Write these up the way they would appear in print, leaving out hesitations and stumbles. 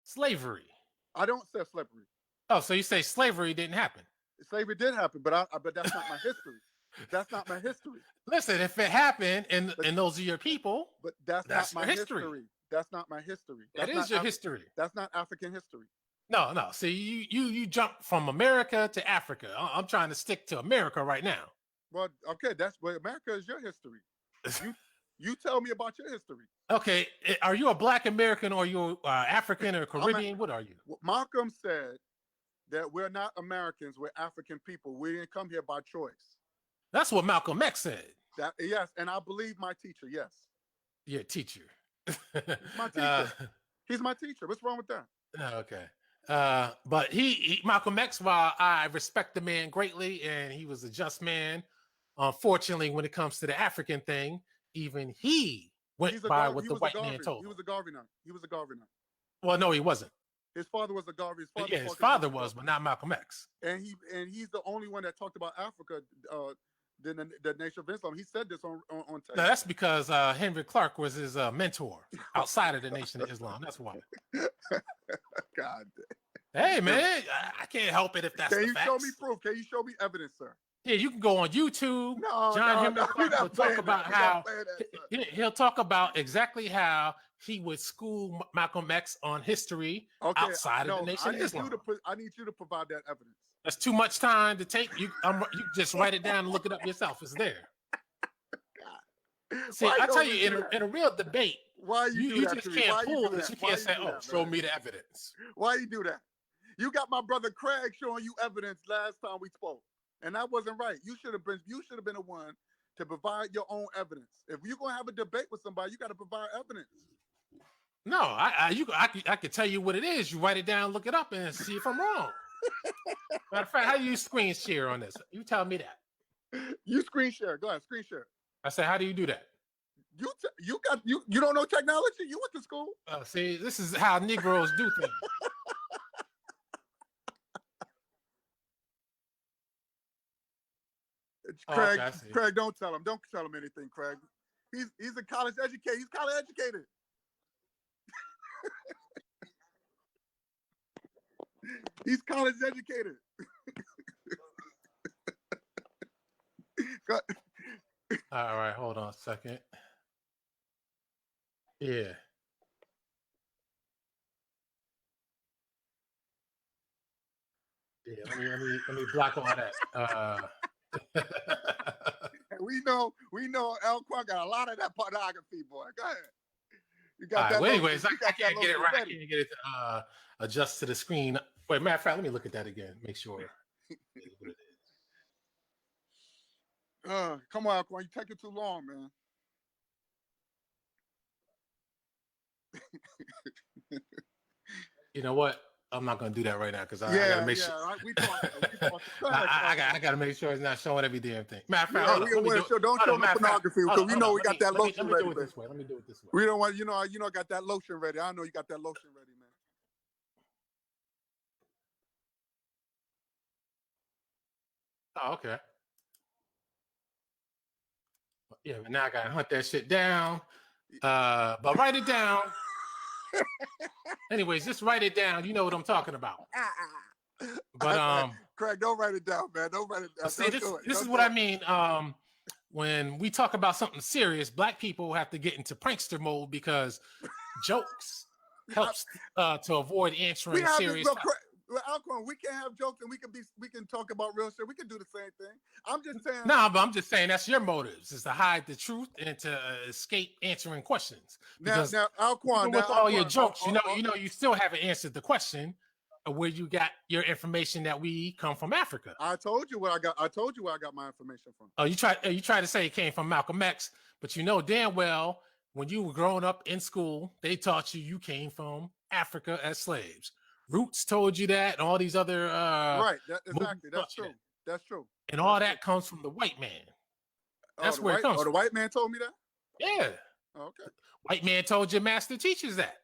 Slavery. I don't say slavery. Oh, so you say slavery didn't happen? Slavery did happen, but but that's not my history. That's not my history. Listen, if it happened But and those are your people, but that's not that's my your history. history. That's not my history. That is your history. That's not African history. No, no. See, you jump from America to Africa. I'm trying to stick to America right now. Well, okay, that's where America is your history. You tell me about your history. Okay, are you a Black American or you African or Caribbean? What are you? Malcolm said that we're not Americans, we're African people. We didn't come here by choice. That's what Malcolm X said. Yes, and I believe my teacher, yes. Your teacher. He's my teacher. He's my teacher. What's wrong with that? Okay. But he Malcolm X, while I respect the man greatly and he was a just man, unfortunately, when it comes to the African thing, even he went by what the white man told him. He was a Garvey knight. He was a Garvey knight. Well, no, he wasn't. His father was a Garvey. His father was, but not Malcolm X. And he's the only one that talked about Africa, the Nation of Islam. He said this on tape. No, that's because Henry Clark was his mentor outside of the Nation of Islam. That's why. God. Hey, man, I can't help it if that's the facts. Can you show me proof? Can you show me evidence, sir? Yeah, you can go on YouTube. Henry Clark will talk about how he'll talk about exactly how he would school Malcolm X on history outside of the Nation of Islam. I need you to provide that evidence. That's too much time to take. You just write it down and look it up yourself. It's there. See, I tell you, in a real debate, why you just can't pull this. You can't say, "Oh, show me the evidence." Why you do that? You got my brother Craig showing you evidence last time we spoke, and that wasn't right. You should have been the one to provide your own evidence. If you're gonna have a debate with somebody, you got to provide evidence. No, I can tell you what it is. You write it down, look it up, and see if I'm wrong. Matter of fact, how do you screen share on this? You tell me that. You screen share. Go ahead, screen share. I said, how do you do that? You don't know technology? You went to school. See, this is how Negroes do things. Craig, Craig, don't tell him. Don't tell him anything, Craig. He's a college educated. He's college educated. He's college educated. All right, hold on a second. Yeah. Yeah, let me block all that. We know Elquan got a lot of that pornography, boy. Go ahead. You got that. Well, anyways, I can't get it right. I can't get it to adjust to the screen. Wait, matter of fact, let me look at that again. Make sure. What it is. Come on, Elquan. You're taking too long, man. You know what? I'm not gonna do that right now because I gotta make sure. I gotta make sure it's not showing every damn thing. Matter of fact, don't show the pornography because we know we got that lotion ready. Let me do it this way. We don't want got that lotion ready. I know you got that lotion ready, man. Oh, okay. Yeah, but now I gotta hunt that shit down. But write it down. Anyways, just write it down. You know what I'm talking about. But Craig, don't write it down, man. Don't write it down. See, this is what I mean. When we talk about something serious, Black people have to get into prankster mode because jokes helps to avoid answering serious. Alcorn, we can't have jokes and we can talk about real shit. We can do the same thing. I'm just saying. No, but I'm just saying that's your motives is to hide the truth and to escape answering questions. Because now Alcorn, with all your jokes, you still haven't answered the question of where you got your information that we come from Africa. I told you where I got my information from. Oh, you tried to say it came from Malcolm X, but you know damn well when you were growing up in school, they taught you came from Africa as slaves. Roots told you that, and all these other right. Exactly. That's true. That's true. And all that comes from the white man. That's where it comes from. The white man told me that? Yeah. Okay. White man told your master teachers that.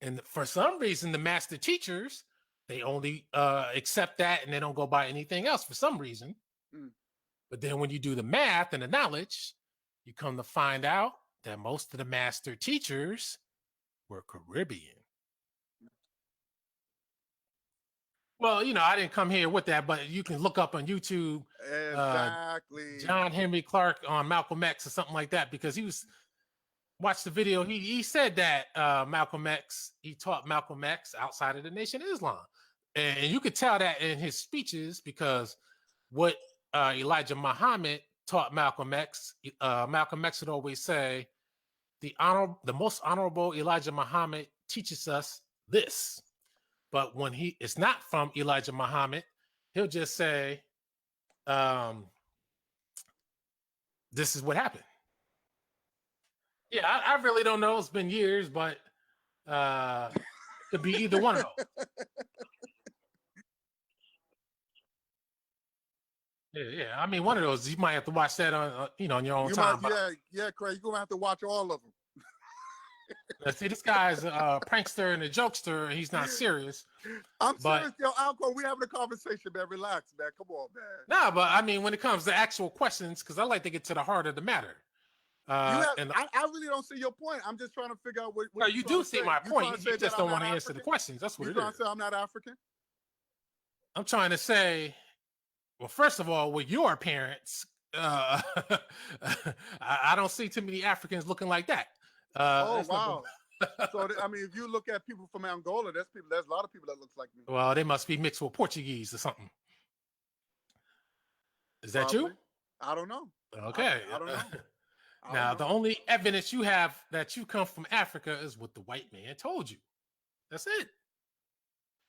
And for some reason, the master teachers, they only accept that and they don't go by anything else for some reason. Mm. But then when you do the math and the knowledge, you come to find out that most of the master teachers were Caribbean. Well, I didn't come here with that, but you can look up on YouTube Exactly. John Henry Clark on Malcolm X or something like that, because watched the video. He said that Malcolm X, he taught Malcolm X outside of the Nation of Islam. And you could tell that in his speeches, because what Elijah Muhammad taught Malcolm X would always say, the most honorable Elijah Muhammad teaches us this. But when it's not from Elijah Muhammad, he'll just say, this is what happened. Yeah, I really don't know. It's been years, but it could be either one of those. Yeah. I mean, one of those. You might have to watch that on your own time. Yeah, Craig. You're gonna have to watch all of them. See, this guy's a prankster and a jokester, and he's not serious. I'm serious, yo, Alco. We having a conversation, man. Relax, man. Come on, man. Nah, but I mean, when it comes to actual questions, because I like to get to the heart of the matter. I really don't see your point. I'm just trying to figure out what no, you do see my point. You just don't want to answer the questions. That's what it is. You trying to say I'm not African? I'm trying to say, well, first of all, with your parents, I don't see too many Africans looking like that. Oh wow! So I mean, if you look at people from Angola, there's a lot of people that looks like me. Well, they must be mixed with Portuguese or something. Is that you? I don't know. Okay, I don't know. Now, the only evidence you have that you come from Africa is what the white man told you. That's it.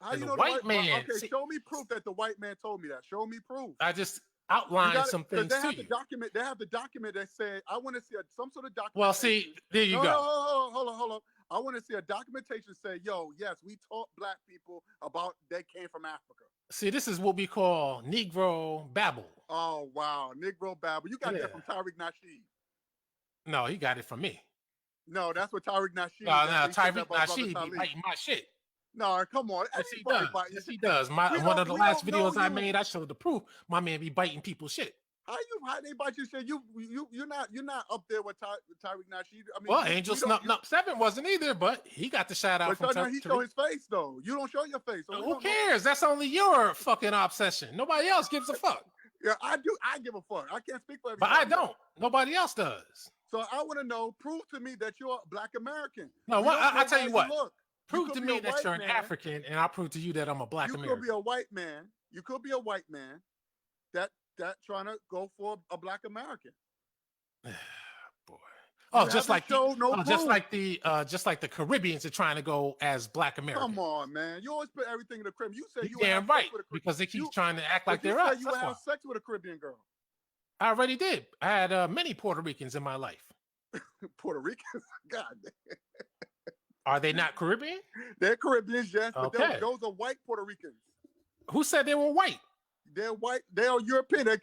How you know the white man? Okay, show me proof that the white man told me that. Show me proof. I just outlined some things to you. They have the document that say, I want to see some sort of document. Well, see, there you go. Hold on. I want to see a documentation say, yo, yes, we taught black people about they came from Africa. See, this is what we call Negro babble. Oh, wow. Negro babble. You got that from Tariq Nasheed. No, he got it from me. No, that's what Tariq Nasheed. No, Tariq Nasheed be biting my shit. No, come on. Yes, he does. Yes, he does. One of the last videos I made, I showed the proof. My man be biting people's shit. How they bite your shit? You're not up there with Tariq Nasheed. I mean, well, Angel Snup 7 wasn't either, but he got the shout out from Tariq. He show his face though. You don't show your face. So who cares? That's only your fucking obsession. Nobody else gives a fuck. Yeah, I do. I give a fuck. I can't speak for everybody. But I don't. Nobody else does. So I want to know. Prove to me that you're a black American. No, I tell you what. Prove to me that you're an African, and I'll prove to you that I'm a black American. You could be a white man. You could be a white man that trying to go for a black American. Boy. Oh, just like the Caribbeans are trying to go as black Americans. Come on, man. You always put everything in the Caribbean. You say you damn right, because they keep trying to act like they're us. You have sex with a Caribbean girl. I already did. I had many Puerto Ricans in my life. Puerto Ricans? God damn. Are they not Caribbean? They're Caribbeans, yes, but those are white Puerto Ricans. Who said they were white? They're white. They are European. They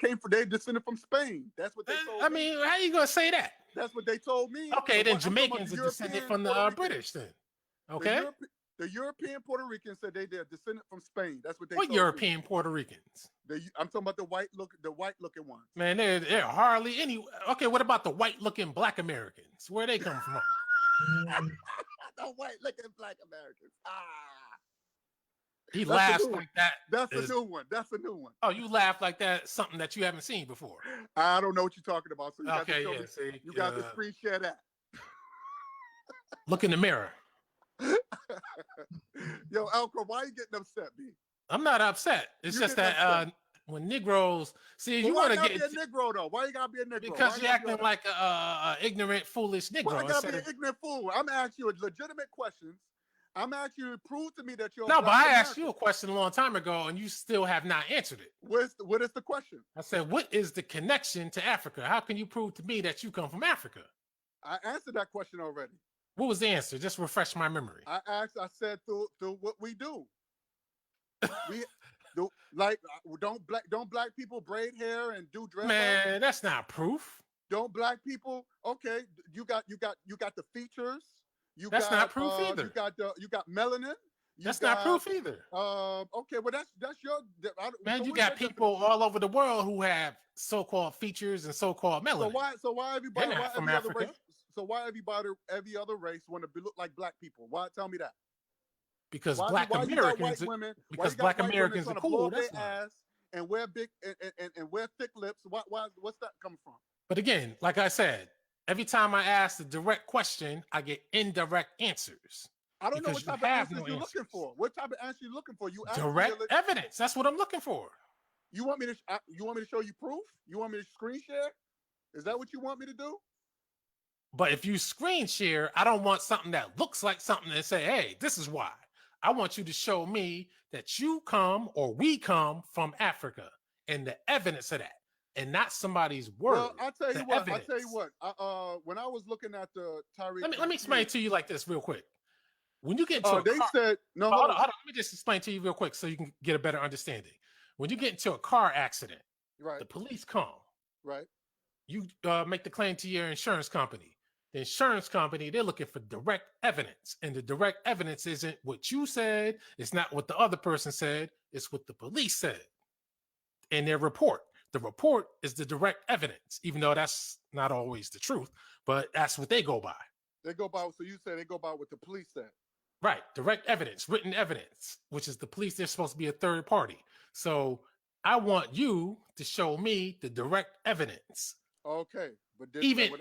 descended from Spain. That's what they told me. I mean, how you gonna say that? That's what they told me. Okay, then Jamaicans are descended from the British then. Okay. The European Puerto Ricans said they're descended from Spain. That's what they told European me. Puerto Ricans? I'm talking about the white looking ones. Man, they're hardly any. Okay, what about the white looking black Americans? Where they come from? The white looking black Americans. He laughs like that. That's a new one. That's a new one. Oh, you laugh like that, something that you haven't seen before. I don't know what you're talking about. So you got to screen share that. Look in the mirror. Yo, Alco, why are you getting upset, B? I'm not upset. It's just that when Negroes you want to get a Negro though. Why you gotta be a Negro? Because you're acting like a ignorant, foolish Negro. Why I gotta be an ignorant fool? I'm asking you legitimate questions. I'm asking you to prove to me that you're. No, but I asked you a question a long time ago, and you still have not answered it. What is the question? I said, "What is the connection to Africa? How can you prove to me that you come from Africa?" I answered that question already. What was the answer? Just refresh my memory. I said through what we do. Don't black people braid hair and do dreadlocks? Man, that's not proof. Don't black people? Okay, you got the features. That's not proof either. You got melanin. That's not proof either. Okay, well that's your man. You got people all over the world who have so-called features and so-called melanin. So why everybody? They're not from Africa. Every other race want to look like black people? Why? Tell me that. because Why, black why you got white Americans, women? Why because you got black white women Americans are trying to blow cool. up their That's why. ass and wear big and wear thick lips? What's that coming from? But again, like I said, every time I ask a direct question, I get indirect answers I don't know because what you type of have answers no you're answers. looking for. What type of answer you looking for? You asking me Direct evidence. That's what I'm looking for. you want me to show you proof? You want me to screen share? Is that what you want me to do? But if you screen share, I don't want something that looks like something and say, hey, this is why. I want you to show me that you come or we come from Africa and the evidence of that, and not somebody's word. Well, I'll tell you the what. evidence. I'll tell you what. When I was looking at the Tyreek, Let me explain to you like this real quick. When you get into they said no. hold on. Let me just explain to you real quick so you can get a better understanding. When you get into a car accident, Right. the police come. Right. You make the claim to your insurance company. The insurance company, they're looking for direct evidence. And the direct evidence isn't what you said. It's not what the other person said. It's what the police said in their report. The report is the direct evidence, even though that's not always the truth, but that's what they go by. They go by, so you say they go by what the police said. Right. Direct evidence, written evidence, which is the police. They're supposed to be a third party. So I want you to show me the direct evidence. Okay. But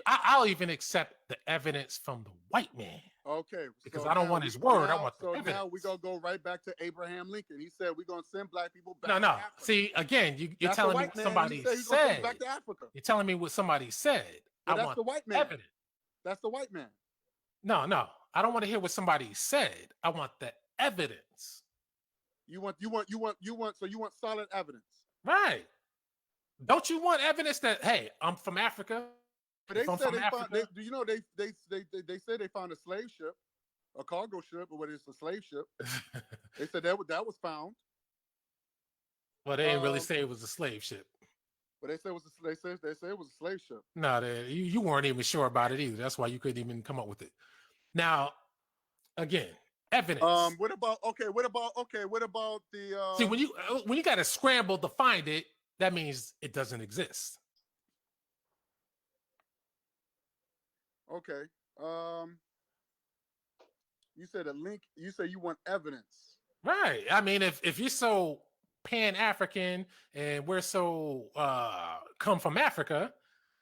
I'll even accept the evidence from the white man. Okay. Because so I don't want his word. I want the evidence. Now we're going to go right back to Abraham Lincoln. He said we're going to send black people back to Africa. See, again, you're telling me what somebody said. Back to Africa. You're telling me what somebody said. But that's the white man. Evidence. That's the white man. No. I don't want to hear what somebody said. I want the evidence. You want solid evidence. Right. Don't you want evidence that, hey, I'm from Africa? But they said they found, they said they found a slave ship, a cargo ship, or what is a slave ship. They said that was found. Well, they didn't really say it was a slave ship. But they said it was a slave ship. No, you weren't even sure about it either. That's why you couldn't even come up with it. Now, again, evidence. What about the? See, when you got to scramble to find it, that means it doesn't exist. Okay. You said a link. You say you want evidence. Right. I mean, if you're so Pan-African and we're so come from Africa,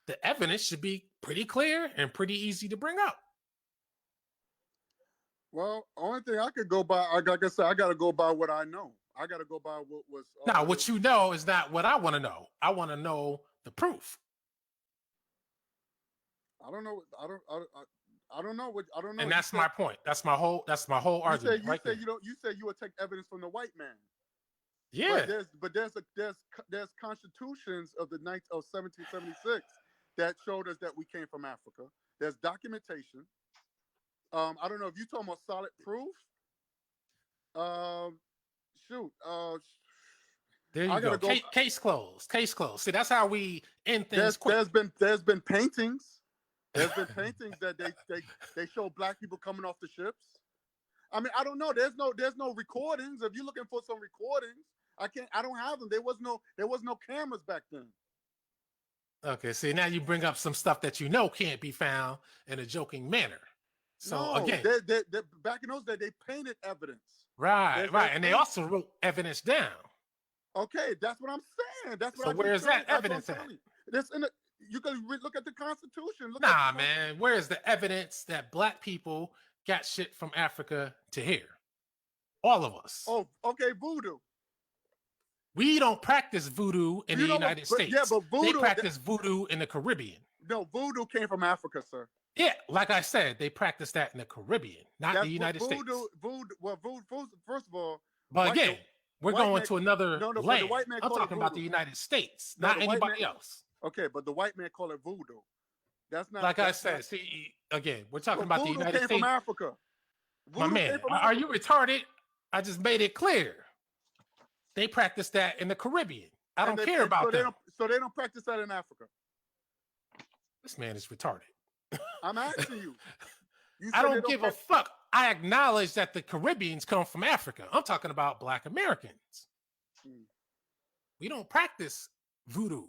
the evidence should be pretty clear and pretty easy to bring up. Well, only thing I could go by, like I said, I got to go by what I know. I got to go by what was. Now, what you know is not what I want to know. I want to know the proof. I don't know. I don't know. And that's my point. That's my whole argument. You said you would take evidence from the white man. Yeah. But there's constitutions of 1776 that showed us that we came from Africa. There's documentation. I don't know if you're talking about solid proof. There you go. Case closed. Case closed. See, that's how we end things. There's been paintings. There's been paintings that they show black people coming off the ships. I mean, I don't know. There's no recordings. If you're looking for some recordings, I don't have them. There was no cameras back then. Okay, see, now you bring up some stuff that you know can't be found in a joking manner. So again, they back in those days, they painted evidence. Right, and they also wrote evidence down. Okay, that's what I'm saying. That's what. So where is that evidence at? You can look at the Constitution. Man, where is the evidence that black people got shit from Africa to here? All of us. Oh, okay, voodoo. We don't practice voodoo in the United States. Yeah, but voodoo. They practice voodoo in the Caribbean. No, voodoo came from Africa, sir. Yeah, like I said, they practice that in the Caribbean, not the United States. Voodoo, first of all. But again, we're going to another land. I'm talking about the United States, not anybody else. Okay, but the white man call it voodoo. That's not. Like I said, see, again, we're talking about the United States. Voodoo came from Africa. My man, are you retarded? I just made it clear. They practice that in the Caribbean. I don't care about them. So they don't practice that in Africa. This man is retarded. I'm asking you. I don't give a fuck. I acknowledge that the Caribbeans come from Africa. I'm talking about Black Americans. We don't practice voodoo.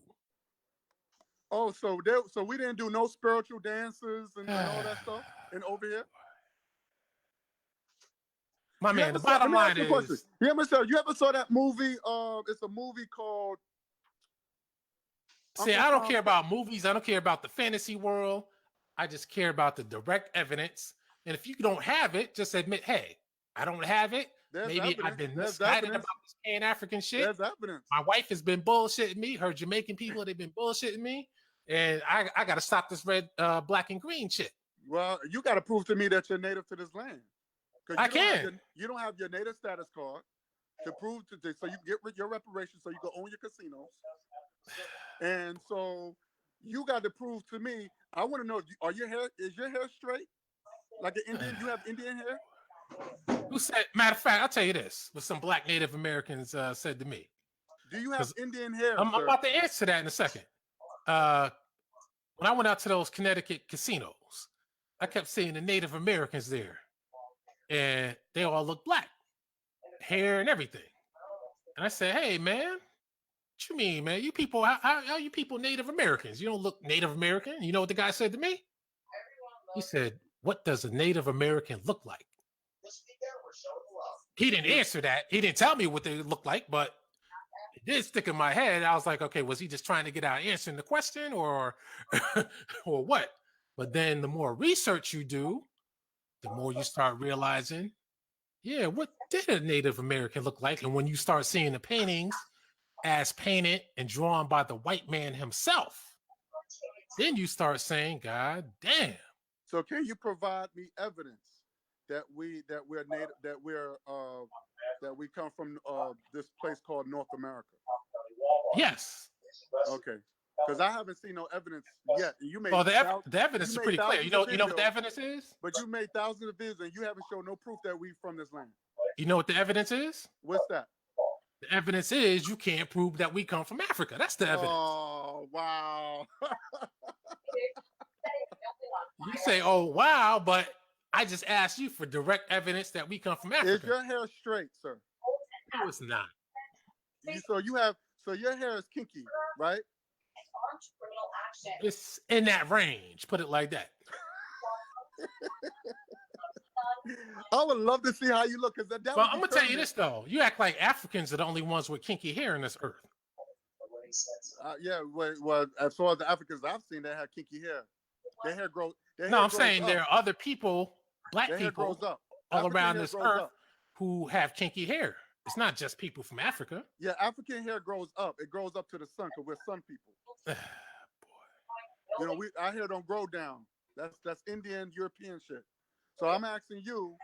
Oh, so we didn't do no spiritual dances and all that stuff and over here? My You man, ever the saw, let bottom me ask line you a question. is, You ever saw that movie? It's a movie called see, Uncle I don't Tom's care about movies. I don't care about the fantasy world. I just care about the direct evidence. And if you don't have it, just admit, hey, I don't have it. There's Maybe I've evidence. been There's misguided evidence. about this Pan-African shit. There's evidence. My wife has been bullshitting me. Her Jamaican people, they've been bullshitting me. And I got to stop this red, black, and green shit. Well, you got to prove to me that you're native to this land. I can. You don't have your native status card to prove to this, so you get your reparations, so you can own your casinos. And so you got to prove to me. I want to know: is your hair straight, like an Indian? You have Indian hair? Who said? Matter of fact, I'll tell you this: what some Black Native Americans said to me. Do you have Indian hair? I'm about to answer that in a second. When I went out to those Connecticut casinos, I kept seeing the Native Americans there, and they all look black, hair and everything. And I said, "Hey, man, what you mean, man? You people, how you people Native Americans? You don't look Native American." You know what the guy said to me? He said, "What does a Native American look like?" He didn't answer that. He didn't tell me what they look like, but it did stick in my head. I was like, okay, was he just trying to get out answering the question or or what? But then the more research you do, the more you start realizing, yeah, what did a Native American look like? And when you start seeing the paintings as painted and drawn by the white man himself, then you start saying, God damn. So can you provide me evidence that we're native, that we come from this place called North America? Yes. Okay. Because I haven't seen no evidence yet. And you made the evidence is pretty clear. You know what the evidence is? But you made thousands of videos and you haven't shown no proof that we from this land. You know what the evidence is? What's that? The evidence is you can't prove that we come from Africa. That's the evidence. Oh, wow. You say, oh, wow, but I just asked you for direct evidence that we come from Africa. Is your hair straight, sir? No, it's not. So your hair is kinky, right? It's in that range. Put it like that. I would love to see how you look. Well, I'm gonna tell you this though. You act like Africans are the only ones with kinky hair on this earth. Yeah. Well, as far as the Africans I've seen, they have kinky hair. Their hair grows. I'm saying there are other people, black people, all around this earth who have kinky hair. It's not just people from Africa. Yeah, African hair grows up. It grows up to the sun because we're sun people. Boy. You know, our hair don't grow down. That's Indian, European shit. So I'm asking you,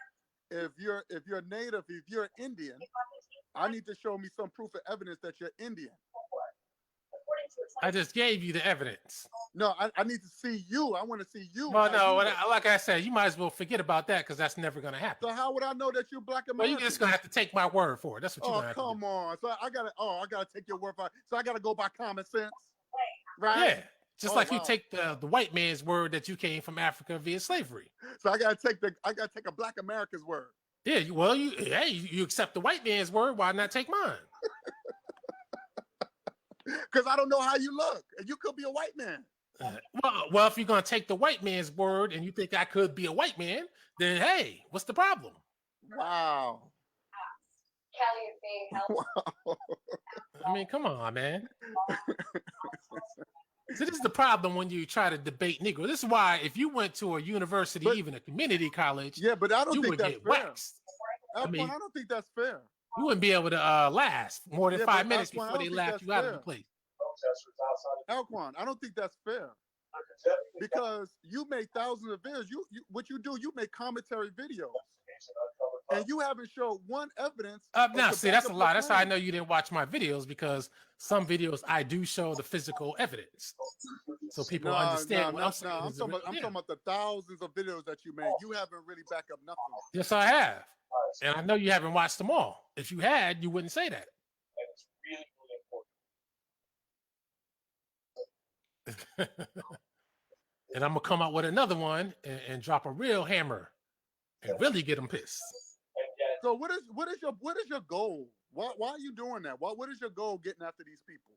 if you're native, if you're Indian, I need to show me some proof of evidence that you're Indian. I just gave you the evidence. No, I need to see you. I want to see you. Well, no, like I said, you might as well forget about that because that's never going to happen. So how would I know that you're Black American? Well, you're just going to have to take my word for it. That's what you're going to have to do. Oh, come on. So I gotta take your word for it. So I gotta go by common sense, right? Yeah. Just like you take the white man's word that you came from Africa via slavery. So I gotta take a Black American's word. Yeah, you accept the white man's word. Why not take mine? Because I don't know how you look, and you could be a white man. Well, if you're gonna take the white man's word and you think I could be a white man, then hey, what's the problem? Wow. Kelly is being held. Wow. I mean, come on, man. So this is the problem when you try to debate Negro. This is why if you went to a university, even a community college, yeah, but I don't you think would that's get fair. waxed. I don't think that's fair. You wouldn't be able to last more than 5 minutes before they laughed you out of the place. Alquan, I don't think that's fair. Because you make thousands of videos. You make commentary videos. And you haven't shown one evidence. Now, see, that's a lie. That's how I know you didn't watch my videos, because some videos I do show the physical evidence, so people understand what I'm saying. I'm talking about the thousands of videos that you made. You haven't really backed up nothing. Yes, I have, and I know you haven't watched them all. If you had, you wouldn't say that. And I'm gonna come out with another one and drop a real hammer and really get them pissed. So what is your goal? Why are you doing that? What is your goal getting after these people?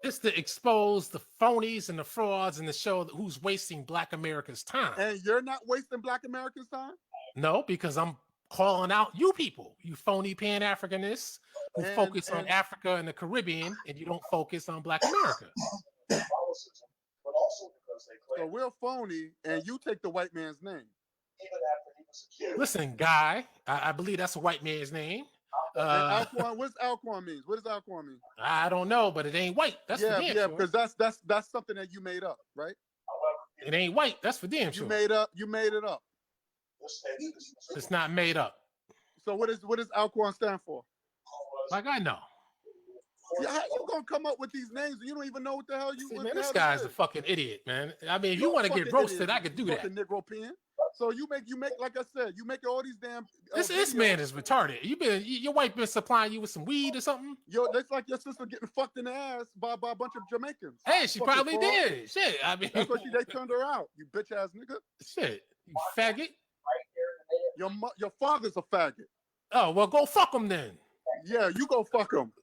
It's to expose the phonies and the frauds and to show who's wasting Black America's time. And you're not wasting Black Americans' time? No, because I'm calling out you people, you phony Pan-Africanists who And- focus on and- Africa and the Caribbean, and you don't focus on Black America. Catholicism, but also because they So claim we're phony, and you take the white man's name. even after he was accused. Listen, Guy, I believe that's a white man's name. And Alcorn, what's Alcorn means? What does Alcorn mean? I don't know, but it ain't white. That's for damn sure. because that's something that you made up, right? However, It ain't white. That's for damn sure. You made it up. this state is It's not made up. So what does Alcorn stand for? Like I know. Yeah, how you gonna come up with these names and you don't even know what the hell you? See, what man, the this hell guy's it a is? fucking idiot, man. I mean, if you You're want a to get fucking roasted, idiot, I could do you that. fucking Negro pen. So you make like I said, you make all these damn. This videos. man is retarded. Your wife been supplying you with some weed or something? Yo, that's like your sister getting fucked in the ass by a bunch of Jamaicans. Hey, she Fucking probably fraud. did. Shit, I mean, That's what they turned her out. You bitch ass nigga. shit, you faggot. Your father's a faggot. Oh well, go fuck him then. Yeah, you go fuck him.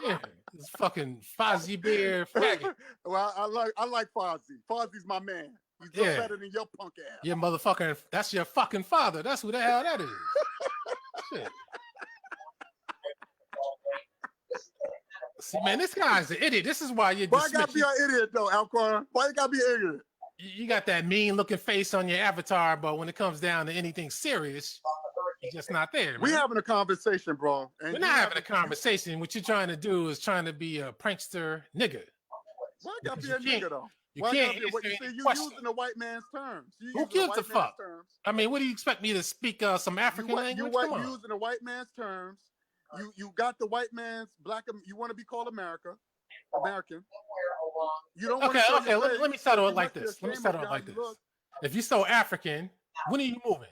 Yeah, this fucking Fozzie Bear faggot. Well, I like Fozzie. Fozzie's my man. He's Yeah. better than your punk ass. Your motherfucker, that's your fucking father. That's who the hell that is. Shit. See, man, this guy's an idiot. This is why you're Why I gotta be dismissed. an idiot though, Alcorn? Why you gotta be ignorant? You got that mean looking face on your avatar, but when it comes down to anything serious, you're just not there. We man. having a conversation, bro. And We're you not having a conversation. What you're trying to do is trying to be a prankster nigga. Why I gotta be because a you can't- nigga though? You Why I can't gotta be? answer You any see, you question. using the white man's terms. You Who using the gives a white man's fuck? terms. I mean, what do you expect me to speak some African You language? Come on. using the white man's terms. You got the white man's black. You want to be called American. You don't. Okay, wanna show okay. your Let face. me settle You it like must be this. Let me ashamed settle of it like how you this. look. If you're so African, when are you moving?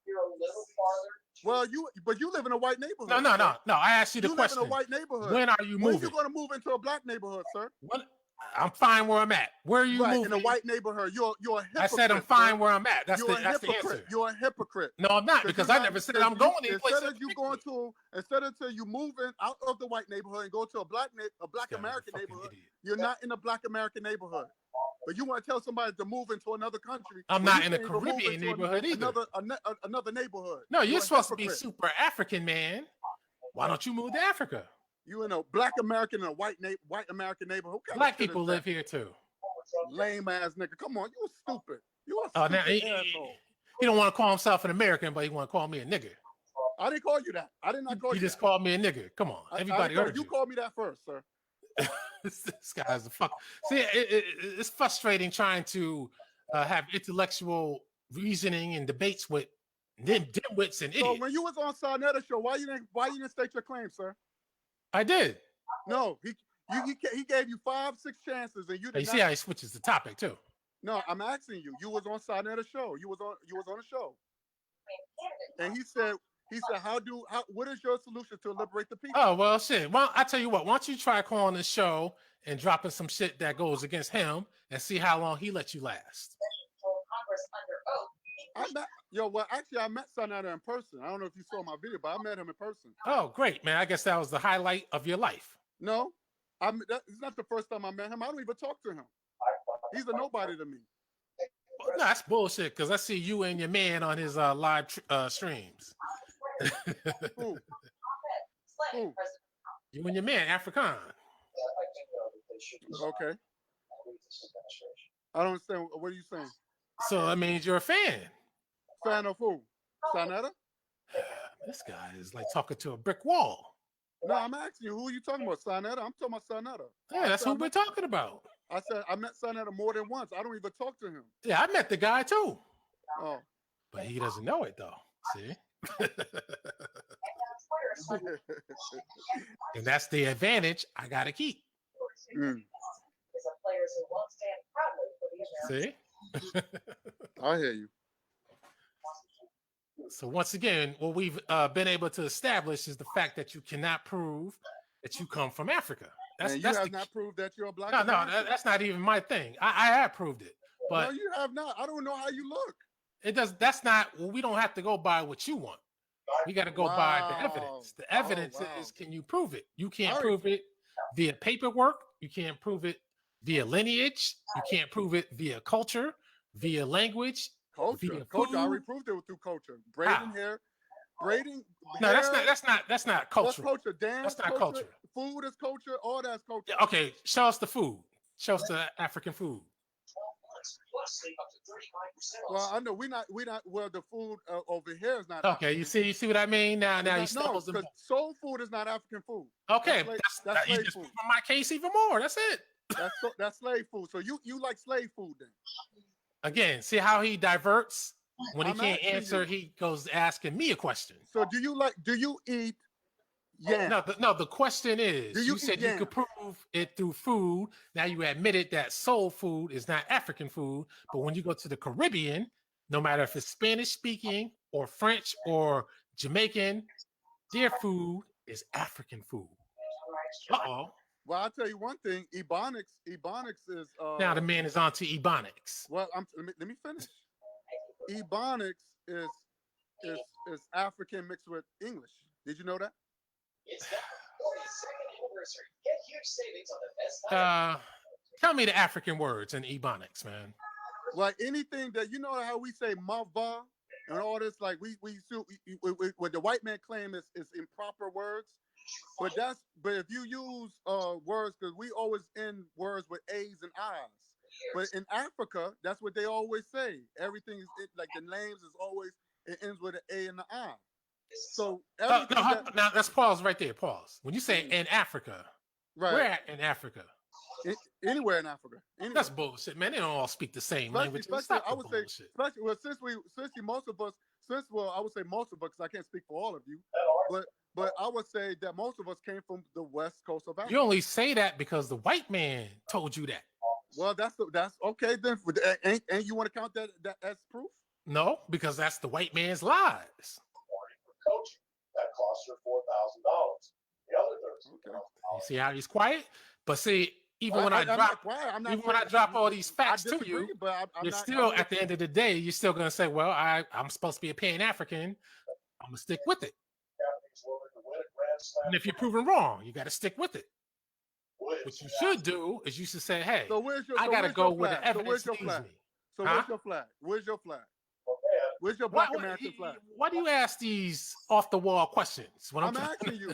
You're a little farther. Well, you live in a white neighborhood. No, no, no, no. I asked you the You live question. in a white neighborhood. When are you When moving? you going to move into a black neighborhood, sir? When, I'm fine where I'm at. Where are you Right, moving? in a white neighborhood. You're a hypocrite. I said I'm fine sir. where I'm at. That's You're the a that's the hypocrite. answer. You're a hypocrite. No, I'm not because I never said I'm going any place. Instead of you going to, instead of you moving out of the white neighborhood and go to a black American neighborhood, you're not in a black American neighborhood. But you want to tell somebody to move into another country. I'm when not you in a can't even move Caribbean into neighborhood either. Another neighborhood. No, you're a supposed to be hypocrite. super African, man. Why don't you move to Africa? You in a black American and a white American neighborhood. What kind of Black shit is people that? live here too. Lame ass nigga. Come on, you stupid. You a Oh, stupid now asshole. he don't want to call himself an American, but he want to call me a nigger. I didn't call you that. I did not call You you. just called me a nigger. Come on, everybody heard you. Called me that first, sir. This guy's a fuck. See, it's frustrating trying to have intellectual reasoning and debates with dimwits and idiots. So when you was on Sarnetta show, why you didn't state your claim, sir? I did. No, he gave you 5-6 chances and you did You not. see how he switches the topic too. No, I'm asking you. You was on Sarnetta show. You was on a show, and he said what is your solution to liberate the people? Oh well, shit. Well, I tell you what. Why don't you try calling the show and dropping some shit that goes against him and see how long he lets you last. I met Sarnetta in person. I don't know if you saw my video, but I met him in person. Oh, great, man. I guess that was the highlight of your life. No, it's not the first time I met him. I don't even talk to him. He's a nobody to me. Well, no, that's bullshit. Because I see you and your man on his live streams. Who? Who? You and your man, Afrikaan. Okay. I don't understand. What are you saying? So that means you're a fan. Fan of who? Sarnetta? This guy is like talking to a brick wall. No, I'm asking you, who are you talking about? Sarnetta? I'm talking about Sarnetta. Yeah, that's who we're talking about. I said I met Sarnetta more than once. I don't even talk to him. Yeah, I met the guy too. Oh. But he doesn't know it though. See? And that's the advantage I gotta keep. Mm. See? I hear you. So once again, what we've been able to establish is the fact that you cannot prove that you come from Africa. And you have not proved that you're a black No, American. that's not even my thing. I have proved it, but no, you have not. I don't know how you look. it does. That's not. Well, we don't have to go by what you want. We got to go by the evidence. The evidence is, can you prove it? You can't prove it via paperwork. You can't prove it via lineage. You can't prove it via culture, via language. Via Culture. I food? already proved it through culture. Braiding How? hair. Braiding No, hair. that's not What's cultural. culture? Dance. That's not culture. culture. Food is culture. All that's culture. Yeah, okay, show us the food. Show us the African food. 12 months, plus save up to 35% off. Well, I know we not. Well, the food over here is not. Okay, African. you see what I mean? Now you No, stumbles and because soul food is not African food. okay, That's you slave just food. proved my case even more. That's it. That's slave food. So you like slave food then? Again, see how he diverts when he I'm can't asking answer. you. He goes asking me a question. So do you eat yam? No. The question is, Do you you said eat you yam? could prove it through food. Now you admitted that soul food is not African food, but when you go to the Caribbean, no matter if it's Spanish speaking or French or Jamaican, their food is African food. Uh-oh. Well, I'll tell you one thing. Ebonics is Now the man is on to Ebonics. well, let me finish. Ebonics is African mixed with English. Did you know that? It's now the 42nd anniversary. Get huge savings on the best Tell me the African words in Ebonics, man. Well, anything that you know how we say mava and all this, like we what the white man claim is improper words. But if you use words, because we always end words with A's and I's. But in Africa, that's what they always say. Everything is like the names is always it ends with an A and an I. So everything now let's pause right there. Pause. When you say in Africa, right? Where at in Africa? Anywhere in Africa. Anywhere. That's bullshit, man. They don't all speak the same language. Especially, I would say, especially well, since most of us, I would say most of us, because I can't speak for all of you, but I would say that most of us came from the west coast of Africa. You only say that because the white man told you that. Well, that's okay then. And you want to count that as proof? No, because that's the white man's lies. coaching. That costs her $4,000. The other $13,000. You see how he's quiet? But see, even when I drop all these facts to you, you're still at the end of the day, you're still gonna say, "Well, I'm supposed to be a Pan African. I'm gonna stick with it." And if you're proven wrong, you got to stick with it. What you should do is you should say, "Hey, I got to go where the evidence leads me." So where's your flag? Where's your flag? Where's your Black American flag? Why do you ask these off the wall questions? I'm asking you.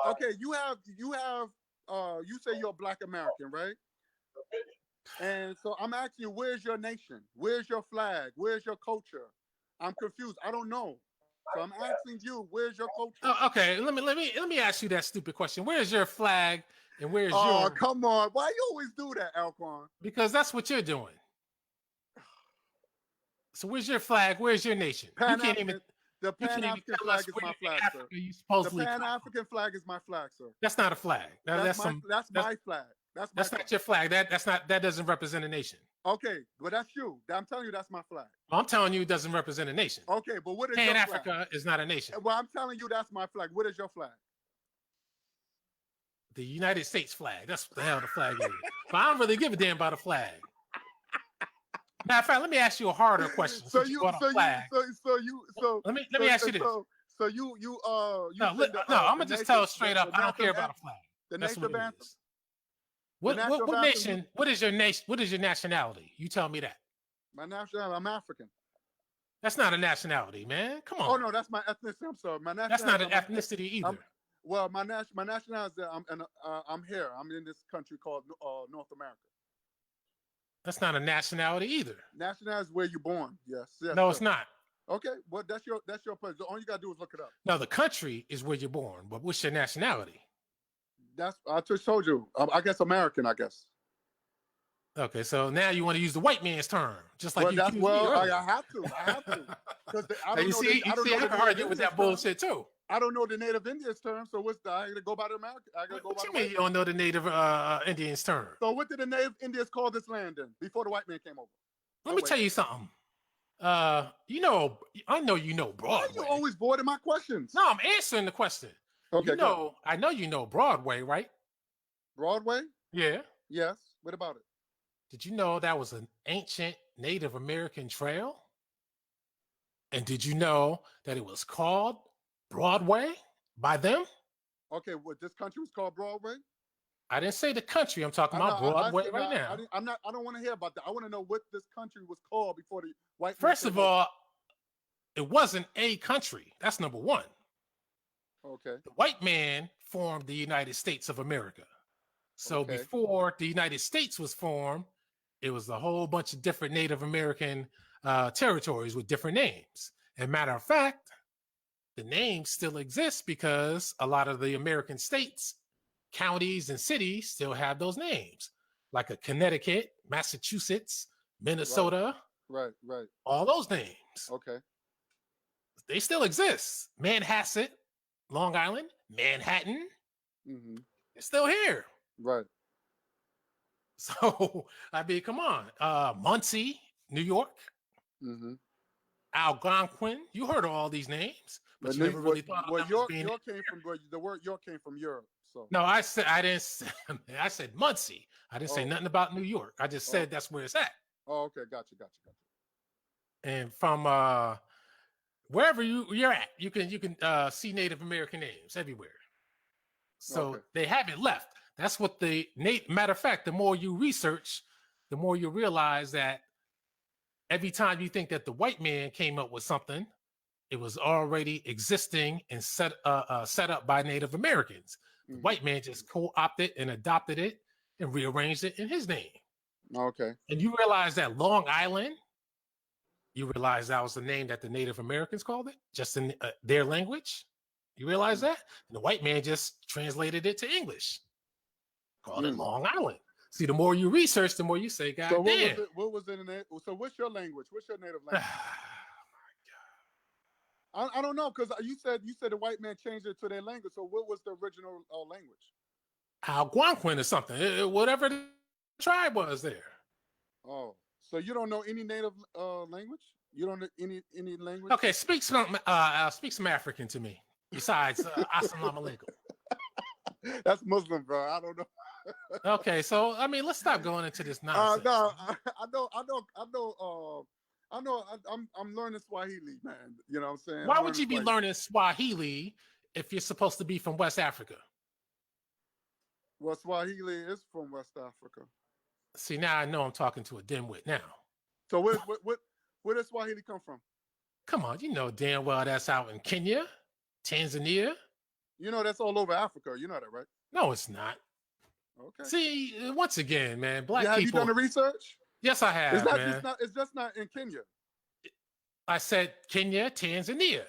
Okay, you say you're a Black American, right? And so I'm asking you, where's your nation? Where's your flag? Where's your culture? I'm confused. I don't know. So I'm asking you, where's your culture? Okay, let me ask you that stupid question. Where's your flag and where's your? Oh, come on! Why you always do that, Alquan? Because that's what you're doing. So where's your flag? Where's your nation? The Pan-African flag is my flag, sir. The Pan-African flag is my flag, sir. That's not a flag. That's my flag. That's not your flag. That doesn't represent a nation. Okay, but that's you. I'm telling you that's my flag. Well, I'm telling you it doesn't represent a nation. Okay, but what is Pan your Africa flag? is not a nation. Well, I'm telling you that's my flag. What is your flag? The United States flag. That's what the hell the flag is. But I don't really give a damn about a flag. Matter of fact, let me ask you a harder question. Let me ask you this. I'm gonna just tell it straight up. I don't care about a flag. The nation of anthem. What nation? What is your nation? What is your nationality? You tell me that. My nationality. I'm African. That's not a nationality, man. Come on. Oh no, that's my ethnicity. I'm sorry. My nationality. That's not an ethnicity either. My nationality. I'm here. I'm in this country called North America. That's not a nationality either. Nationality is where you're born. Yes. No, it's not. Okay. Well, that's your place. All you gotta do is look it up. No, the country is where you're born, but what's your nationality? I just told you. I guess American. I guess. Okay, so now you want to use the white man's term, just like I have to. Because I can argue with that bullshit too. I don't know the Native Indians term, so I gotta go by the American. What you mean you don't know the Native Indians term? So what did the Native Indians call this land then before the white man came over? Let me tell you something. I know you know Broadway. Why are you always avoiding my questions? No, I'm answering the question. Okay, I know you know Broadway, right? Broadway? Yeah. Yes. What about it? Did you know that was an ancient Native American trail? And did you know that it was called Broadway by them? Okay, this country was called Broadway? I didn't say the country. I'm talking about Broadway said, right no, now. I don't want to hear about that. I want to know what this country was called before the white man First came of over. all, it wasn't a country. That's number one. Okay. The white man formed the United States of America. So Okay. before the United States was formed, it was a whole bunch of different Native American territories with different names. And matter of fact, the names still exist because a lot of the American states, counties, and cities still have those names, like a Connecticut, Massachusetts, Minnesota, Right. all those names. Okay. They still exist. Manhasset, Long Island, Manhattan, Mm-hmm. it's still here. Right. So, I mean, come on. Muncie, New York, Mm-hmm. Algonquin. You heard of all these names, but you never really thought of them as York being. came from the word York came from Europe. So No, I didn't say, I said Muncie. I didn't say Oh. nothing about New York. I just said that's where it's at. Oh, okay, gotcha. And from wherever you're at, you can see Native American names everywhere. So Okay. they haven't left. That's what matter of fact, the more you research, the more you realize that every time you think that the white man came up with something, it was already existing and set up by Native Americans. The Mhm. white man just co-opted and adopted it and rearranged it in his name. Okay. And you realize that Long Island, you realize that was the name that the Native Americans called it, just in their language. You realize that? And the white man just translated it to English, called it Long Island. See, the more you research, the more you say, God So damn. what was in it? So what's your language? What's your native language? I don't know, because you said the white man changed it to their language. So what was the original language? Algonquin or something, whatever the tribe was there. Oh, so you don't know any native language? You don't know any language? Okay, speak some African to me. Besides, assalamu alaikum. That's Muslim, bro. I don't know. Okay, so I mean, let's stop going into this nonsense. No, I know. I'm learning Swahili, man. You know what I'm saying? Why would you be learning Swahili if you're supposed to be from West Africa? Well, Swahili is from West Africa. See, now I know I'm talking to a dimwit now. So where does Swahili come from? Come on, you know damn well that's out in Kenya, Tanzania. You know that's all over Africa. You know that, right? No, it's not. Okay. See, once again, man, black have people. Have you done the research? Yes, I have, man. It's just not in Kenya. I said Kenya, Tanzania.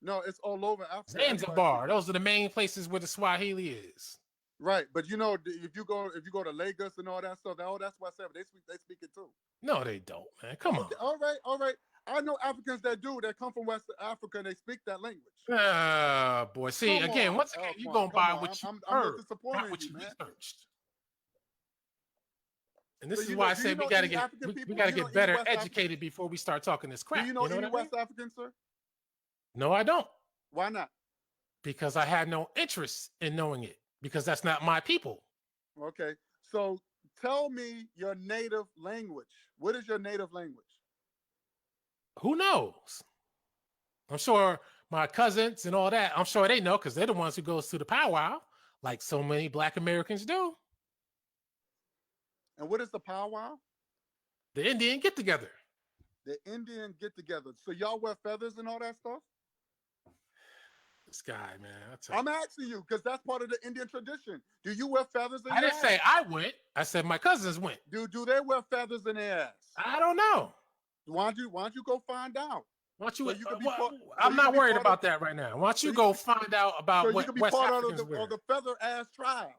No, it's all over Africa. Zanzibar. Those are the main places where the Swahili is. Right, but you know, if you go to Lagos and all that stuff, that's West Africa. They speak it too. No, they don't, man. Come on. All right. I know Africans that come from West Africa and they speak that language. Boy. See, again, once again, you're going by what you heard, not what you researched. And this is why I say we got to get better educated before we start talking this crap. Do you know any West Africans, sir? No, I don't. Why not? Because I had no interest in knowing it, because that's not my people. Okay. So tell me your native language. What is your native language? Who knows? I'm sure my cousins and all that, I'm sure they know, because they're the ones who goes to the powwow, like so many Black Americans do. And what is the powwow? The Indian get together. The Indian get together. So y'all wear feathers and all that stuff? This guy, man. I'm asking you because that's part of the Indian tradition. Do you wear feathers in I didn't say I went. I said my cousins went. Do they wear feathers in their ass? I don't know. Why don't you go find out? Why don't you? I'm not worried about that right now. Why don't you go find out about what West Africans wear? Of the feather ass tribe.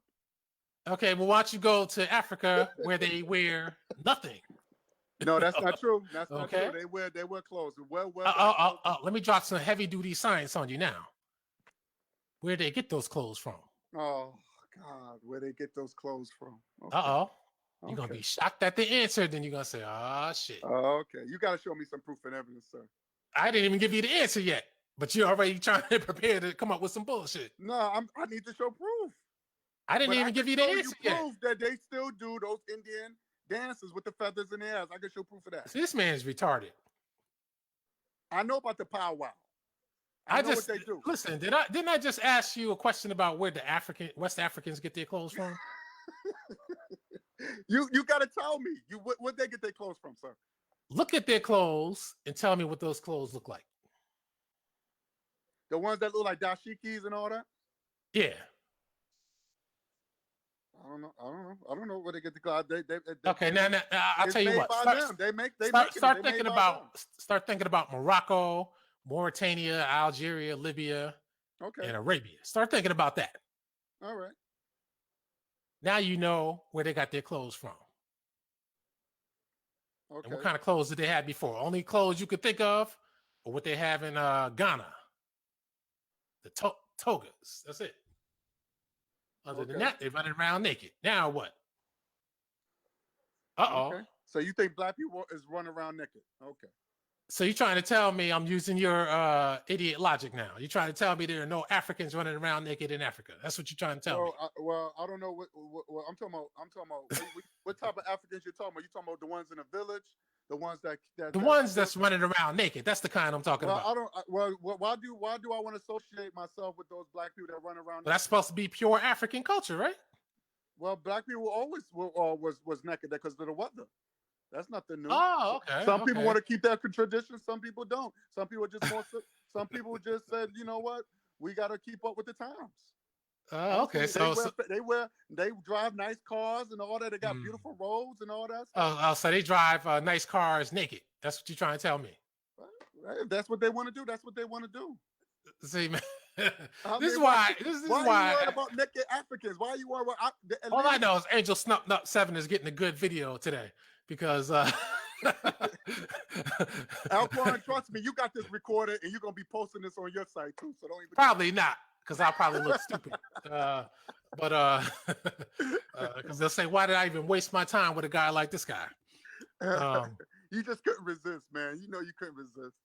Okay, well, why don't you go to Africa where they wear nothing? No, that's not true. That's not Okay. true. They wear clothes. Let me drop some heavy duty science on you now. Where they get those clothes from? Oh God, where they get those clothes from? Okay. You're gonna be shocked at the answer. Then you're gonna say, "Oh shit." Okay, you gotta show me some proof and evidence, sir. I didn't even give you the answer yet, but you're already trying to prepare to come up with some bullshit. No, I need to show proof. I didn't even give you the answer yet. Proof that they still do those Indian dances with the feathers in their ass. I can show proof of that. See, this man is retarded. I know about the powwow. I know what they do. Listen. Didn't I just ask you a question about where the West Africans get their clothes from? You got to tell me. What they get their clothes from, sir? Look at their clothes and tell me what those clothes look like. The ones that look like dashikis and all that. Yeah. I don't know where they get the clothes. Okay. Now I'll tell you what. Start thinking about Morocco, Mauritania, Algeria, Libya, and Arabia. Start thinking about that. All right. Now you know where they got their clothes from. Okay. And what kind of clothes did they have before? Only clothes you could think of, or what they have in Ghana. The togas. That's it. Other than that, they're running around naked. Now what? Okay. So you think black people is running around naked? Okay. So you're trying to tell me I'm using your idiot logic now. You're trying to tell me there are no Africans running around naked in Africa. That's what you're trying to tell me. I don't know what I'm talking about. What type of Africans you're talking about? You talking about the ones in the village, the ones that's running around naked. That's the kind I'm talking about. Why do I want to associate myself with those black people that run around? Well, that's supposed to be pure African culture, right? Well, black people always was naked because of the weather. That's nothing new. Oh, okay. Some people want to keep that tradition. Some people don't. Some people just some people just said, you know what? We got to keep up with the times. Okay. They drive nice cars and all that. They got beautiful roads and all that stuff. So they drive nice cars naked. That's what you're trying to tell me. If that's what they want to do, that's what they want to do. See, man. This is why are you worried about naked Africans? Why are you worried about? All I know is Angel Snup Nut 7 is getting a good video today because Alquan, trust me, you got this recorded and you're gonna be posting this on your site too. So don't even probably not, because I'll probably look stupid. But because they'll say, why did I even waste my time with a guy like this guy? You just couldn't resist, man. You know you couldn't resist.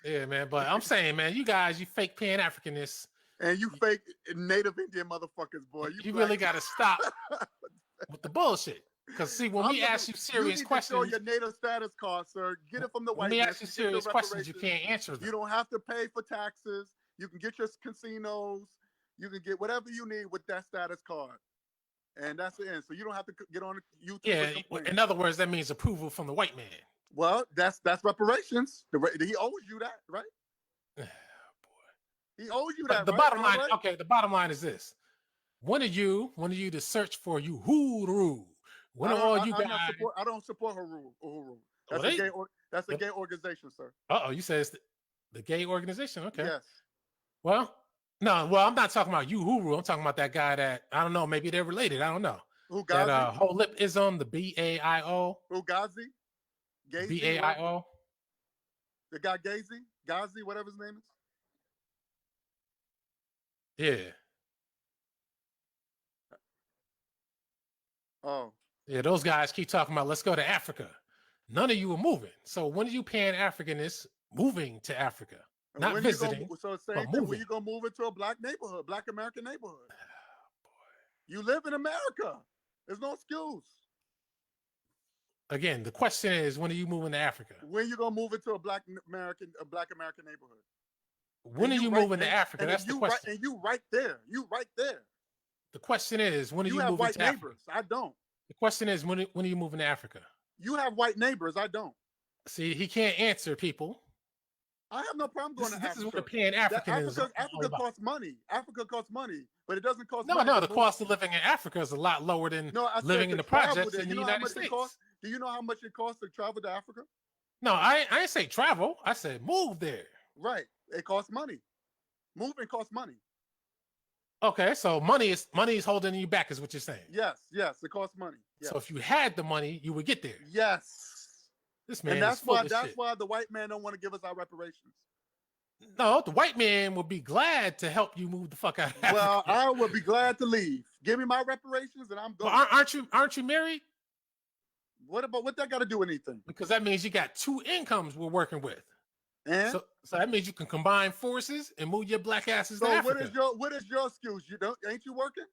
Yeah, man. But I'm saying, man, you guys, you fake Pan-Africanists. And you fake Native Indian motherfuckers, boy. You really got to stop with the bullshit. Because, see, when we ask you serious questions. You need to show your native status card, sir. Get it from the white man. When we ask you serious questions, you can't answer them. You don't have to pay for taxes. You can get your casinos. You can get whatever you need with that status card. And that's the end. So you don't have to get on YouTube. Yeah, in other words, that means approval from the white man. Well, that's reparations. He owes you that, right? Boy. He owes you that. The bottom line, okay. The bottom line is this: when are you to search for Uhuru? When are all you guys? I don't support Uhuru. That's a gay organization, sir. You say it's the gay organization? Okay. Yes. Well, no. Well, I'm not talking about Uhuru. I'm talking about that guy that I don't know. Maybe they're related. I don't know. Fugazi? That holipism, the BAIO. Fugazi? BAIO. The guy Ghazi, whatever his name is. Yeah. Oh. Yeah, those guys keep talking about let's go to Africa. None of you are moving. So when are you Pan-Africanists moving to Africa? Not visiting. So same thing. When you gonna move into a black neighborhood, black American neighborhood? Boy. You live in America. There's no excuse. Again, the question is, when are you moving to Africa? When you gonna move into a black American neighborhood? When are you moving to Africa? That's the question. And you right there. You right there. The question is, when are you moving to Africa? You have white neighbors. I don't. The question is, when are you moving to Africa? You have white neighbors. I don't. See, he can't answer people. I have no problem going to Africa. This is what the Pan-African is. Africa costs money. Africa costs money, but it doesn't cost. No, the cost of living in Africa is a lot lower than living in the projects in the United States. Do you know how much it costs to travel to Africa? No, I ain't say travel. I said move there. Right. It costs money. Moving costs money. Okay, so money is holding you back, is what you're saying. Yes, it costs money. Yes. So if you had the money, you would get there. Yes. This man, and that's why the white man don't want to give us our reparations. No, the white man would be glad to help you move the fuck out of Africa. Well, I would be glad to leave. Give me my reparations, and I'm going. Well, aren't you married? What that got to do with anything? Because that means you got two incomes we're working with. And so that means you can combine forces and move your black asses to Africa. What is your excuse? Ain't you working?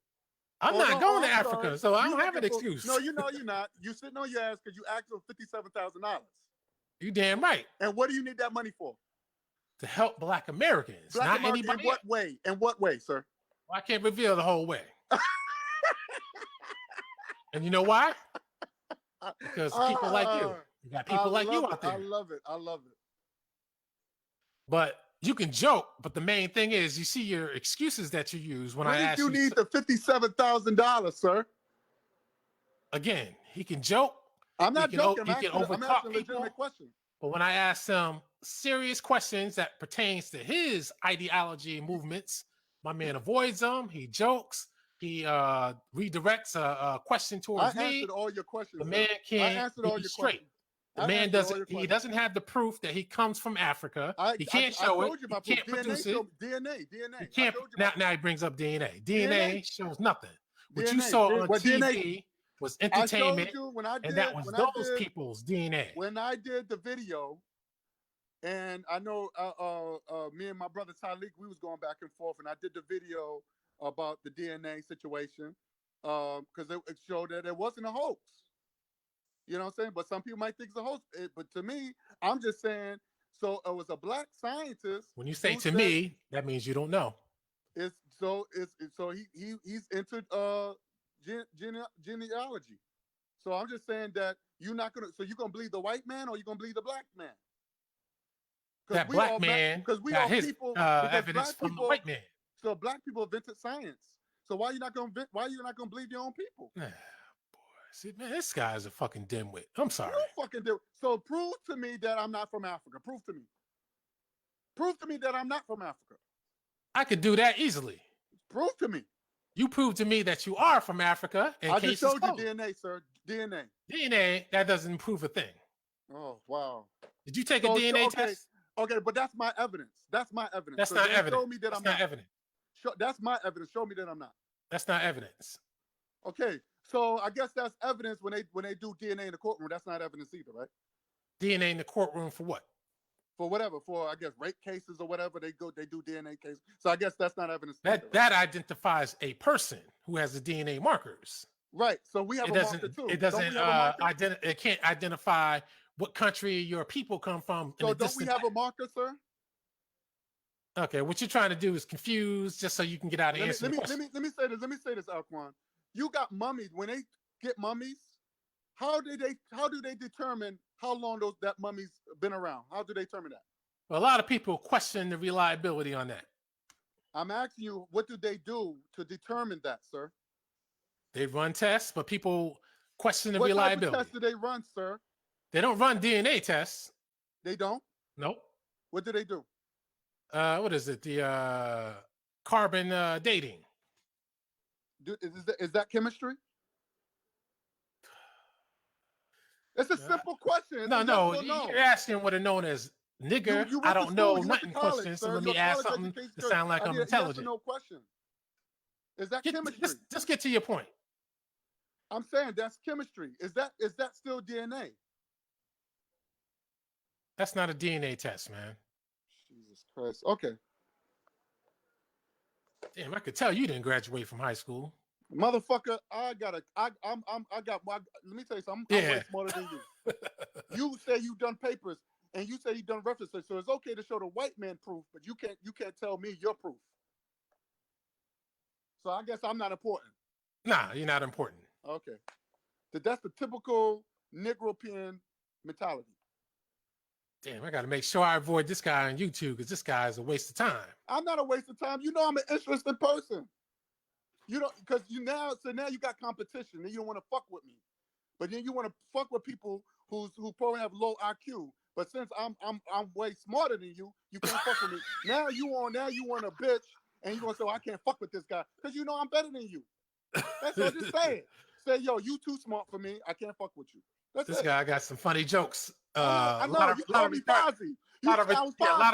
I'm not going to Africa, so I don't have an excuse. No, you're not. You sitting on your ass because you asked for $57,000. You damn right. And what do you need that money for? to help Black Americans, Black not American, anybody. in what way? In what way, sir? Well, I can't reveal the whole way. And you know why? Because people like you. You got people like you out there. I love it. I love it. But you can joke, but the main thing is you see your excuses that you use when I When ask did you need the $57,000, sir? Again, he can joke. I'm not joking. He can I'm overtalk asking a people. legitimate question. But when I ask him serious questions that pertains to his ideology and movements, my man avoids them. He jokes. He redirects a question towards I me. answered all your questions. The sir. man I can't answered be all your straight. questions. The I man answered all your doesn't. He questions. doesn't have the proof that he comes from Africa. He can't show it. He can't produce it. DNA. He can't. Now he brings up DNA. DNA shows nothing. What you DNA. saw on What TV DNA was I entertainment, showed you when I did, and that was when those I did, people's DNA. when I did the video, and I know me and my brother Talik, we was going back and forth, and I did the video about the DNA situation because it showed that it wasn't a hoax. You know what I'm saying? But some people might think it's a hoax. But to me, I'm just saying. So it was a black scientist. When you say who to said me, that means you don't know. he's into genealogy. So I'm just saying that you're not gonna. So you're gonna believe the white man or you're gonna believe the black man? That black man because we got all his people evidence from the white man. So black people invented science. So why you not gonna believe your own people? Boy, see, man, this guy is a fucking dimwit. I'm sorry. You fucking do. So prove to me that I'm not from Africa. Prove to me. Prove to me that I'm not from Africa. I could do that easily. Prove to me. You prove to me that you are from Africa. I just showed you DNA, sir. DNA. DNA, that doesn't prove a thing. Oh, wow. Did you take a DNA test? Okay, but that's my evidence. That's my evidence. That's not evidence. Show me that that's I'm not not. evidence. That's my evidence. Show me that I'm not. That's not evidence. Okay, so I guess that's evidence when they do DNA in the courtroom. That's not evidence either, right? DNA in the courtroom for what? For whatever, for I guess rape cases or whatever, they do DNA cases. So I guess that's not evidence. That either, right? that identifies a person who has the DNA markers. Right. So we have It a doesn't. marker too. It doesn't. Don't we have a marker? It can't identify what country your people come from. So don't we have a marker, sir? Okay, what you're trying to do is confuse just so you can get out of answer. Let me say this, Alquan. You got mummies. When they get mummies, how do they determine how long that mummy's been around? How do they determine that? Well, a lot of people question the reliability on that. I'm asking you, what do they do to determine that, sir? They run tests, but people question the what reliability. What type of tests do they run, sir? They don't run DNA tests. They don't? Nope. What do they do? What is it? The carbon dating. Is that chemistry? It's a simple question. No. You're asking what are known as nigger. I don't know nothing questions. So let me ask something to sound like I'm intelligent. No question. Is that chemistry? Just get to your point. I'm saying that's chemistry. Is that still DNA? That's not a DNA test, man. Jesus Christ. Okay. Damn, I could tell you didn't graduate from high school. Motherfucker, let me tell you something. I'm way smarter than you. You say you done papers and you say you done references, so it's okay to show the white man proof, but you can't tell me your proof. So I guess I'm not important. Nah, you're not important. Okay. That's the typical Negropean mentality. Damn, I got to make sure I avoid this guy on YouTube because this guy is a waste of time. I'm not a waste of time. You know I'm an interesting person. You know, because now you got competition and you don't want to fuck with me. But then you want to fuck with people who probably have low IQ. But since I'm way smarter than you, you can't fuck with me. Now you want a bitch and you gonna say, well, I can't fuck with this guy because you know I'm better than you. That's what I'm just saying. Say, yo, you too smart for me. I can't fuck with you. This guy got some funny jokes. I know. You call me Fozzie. A lot of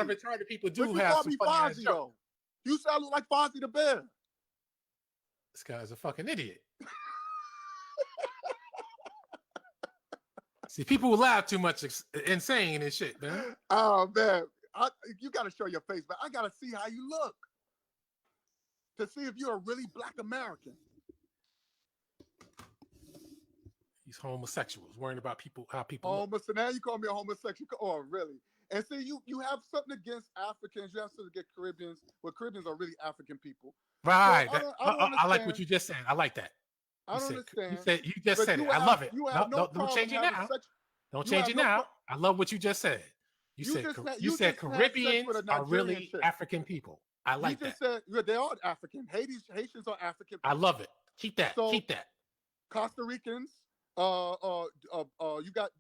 retarded people do have some funny ass jokes. You sound like Fozzie the Bear. This guy's a fucking idiot. See, people will laugh too much insane and shit, man. Oh, man. You got to show your face, man. I got to see how you look to see if you're a really black American. These homosexuals worrying about how people look. So now you call me a homosexual. Oh, really? And see, you have something against Africans. You have something against Caribbeans. Well, Caribbeans are really African people. Right. So I don't understand. I like what you just said. I like that. I don't understand. You just But said it. you I have love it. you have no Don't problem change it having now. sex. Don't You change have it no now. pro- I love what you just said. You said just had- you you said just had sex Caribbeans with a are Nigerian really chick. African people. I like You that. just said they are African. Haitians are African people. I love it. Keep that. So Keep that. Costa Ricans, you got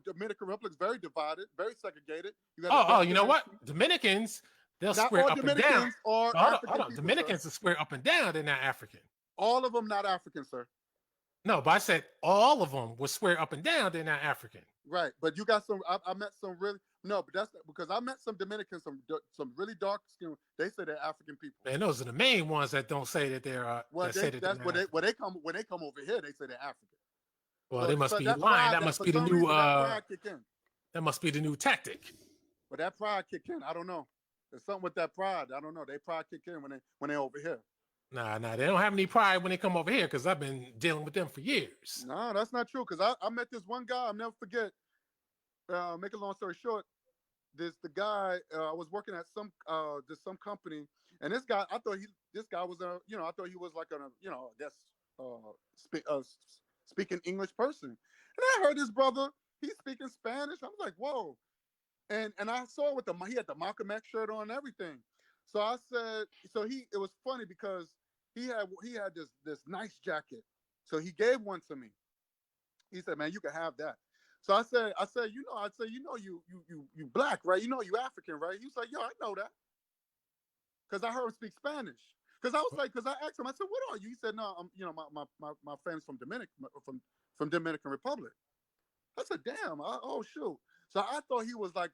Dominican Republic is very divided, very segregated. You got Oh, you know what? Dominicans, they'll Not square all up Dominicans and are down. African Hold on. people, Dominicans are square up and down. They're not African. All of them not African, sir. No, but I said all of them were square up and down. They're not African. Right, but you got some. I met some really no, but that's because I met some Dominicans, some really dark skin. They say they're African people. And those are the main ones that don't say that they're. Well, that's when they come over here. They say they're African. Well, So, they must be lying. Pride, that must be the new. That must be the new tactic. But that pride kick in. I don't know. There's something with that pride. I don't know. They pride kick in when they over here. Nah, they don't have any pride when they come over here because I've been dealing with them for years. No, that's not true. Because I met this one guy. I'll never forget. Make a long story short, the guy I was working at some company, and this guy I thought he was like speaking English person, and I heard this brother he's speaking Spanish. I was like, whoa, and I saw he had the Malcolm X shirt on and everything. So I said, it was funny because he had this nice jacket, so he gave one to me. He said, man, you can have that. So I said, you black, right? You African, right? He was like, yo, I know that. Because I heard him speak Spanish. Because I asked him, I said, what are you? He said, no, my family's from from Dominican Republic. I said, damn, oh shoot. So I thought he was like,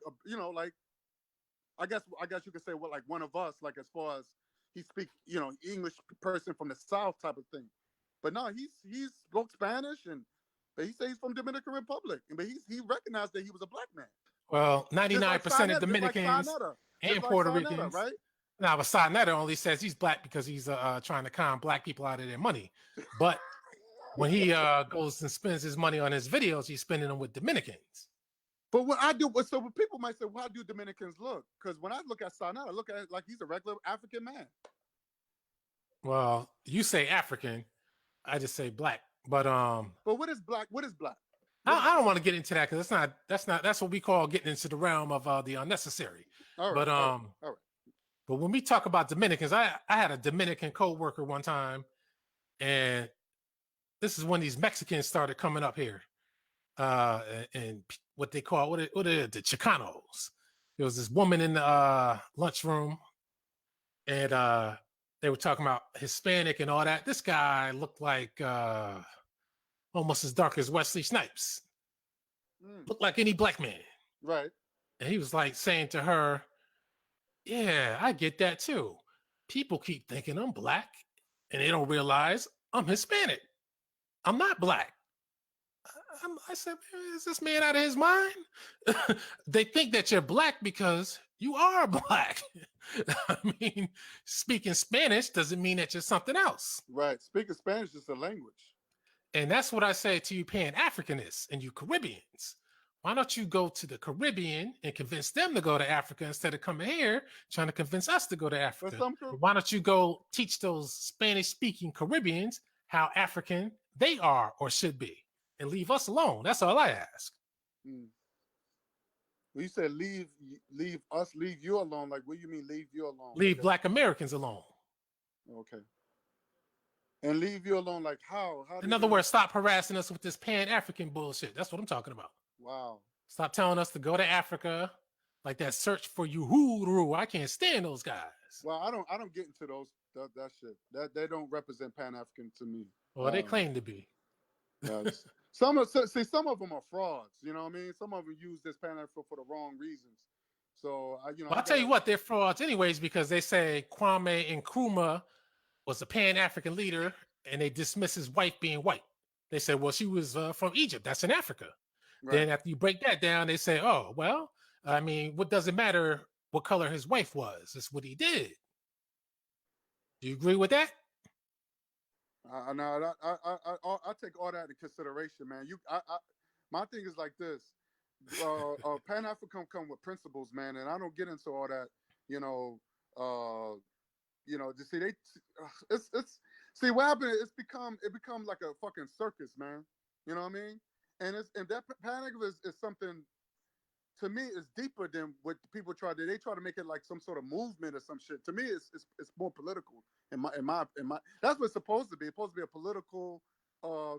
I guess you could say like one of us, like as far as he speak, English person from the South type of thing. But no, he spoke Spanish but he said he's from Dominican Republic. But he recognized that he was a black man. Well, 99% of Dominicans and Puerto Ricans. Right? Now, but Sarnetta only says he's black because he's trying to con black people out of their money. But when he goes and spends his money on his videos, he's spending them with Dominicans. But what people might say, well, how do Dominicans look? Because when I look at Sarnetta, I look at it like he's a regular African man. Well, you say African, I just say black. But what is black? What is black? I don't want to get into that because that's what we call getting into the realm of the unnecessary. All right, but all right. But when we talk about Dominicans, I had a Dominican co-worker one time, and this is when these Mexicans started coming up here, and what they call what are the Chicanos. There was this woman in the lunchroom, and they were talking about Hispanic and all that. This guy looked like almost as dark as Wesley Snipes. Looked like any black man. Right. And he was like saying to her, yeah, I get that too. People keep thinking I'm black and they don't realize I'm Hispanic. I'm not black. I said, is this man out of his mind? They think that you're black because you are black. I mean, speaking Spanish doesn't mean that you're something else. Right. Speaking Spanish is a language. And that's what I say to you Pan-Africanists and you Caribbeans. Why don't you go to the Caribbean and convince them to go to Africa instead of coming here trying to convince us to go to Africa? Why don't you go teach those Spanish-speaking Caribbeans how African they are or should be and leave us alone? That's all I ask. Well, you said leave us, leave you alone. Like, what do you mean leave you alone? Leave Black Americans alone. Okay. And leave you alone, like how? In other words, stop harassing us with this Pan-African bullshit. That's what I'm talking about. Wow. Stop telling us to go to Africa, like that search for Uhuru. I can't stand those guys. Well, I don't get into that shit. That they don't represent Pan-African to me. Well, they claim to be. Some of them are frauds. You know what I mean? Some of them use this Pan-African for the wrong reasons. So I'll tell you what, they're frauds anyways because they say Kwame Nkrumah was a Pan-African leader, and they dismiss his wife being white. They say, well, she was from Egypt. That's in Africa. Right. Then after you break that down, they say, oh, well, I mean, what does it matter what color his wife was? It's what he did. Do you agree with that? No, I take all that into consideration, man. My thing is like this. Pan African come with principles, man, and I don't get into all that. You know, just see it's see what happened. It become like a fucking circus, man. You know what I mean? And that Pan African is something, to me, is deeper than what people try to. They try to make it like some sort of movement or some shit. To me, it's more political. In my, that's what it's supposed to be. It's supposed to be a political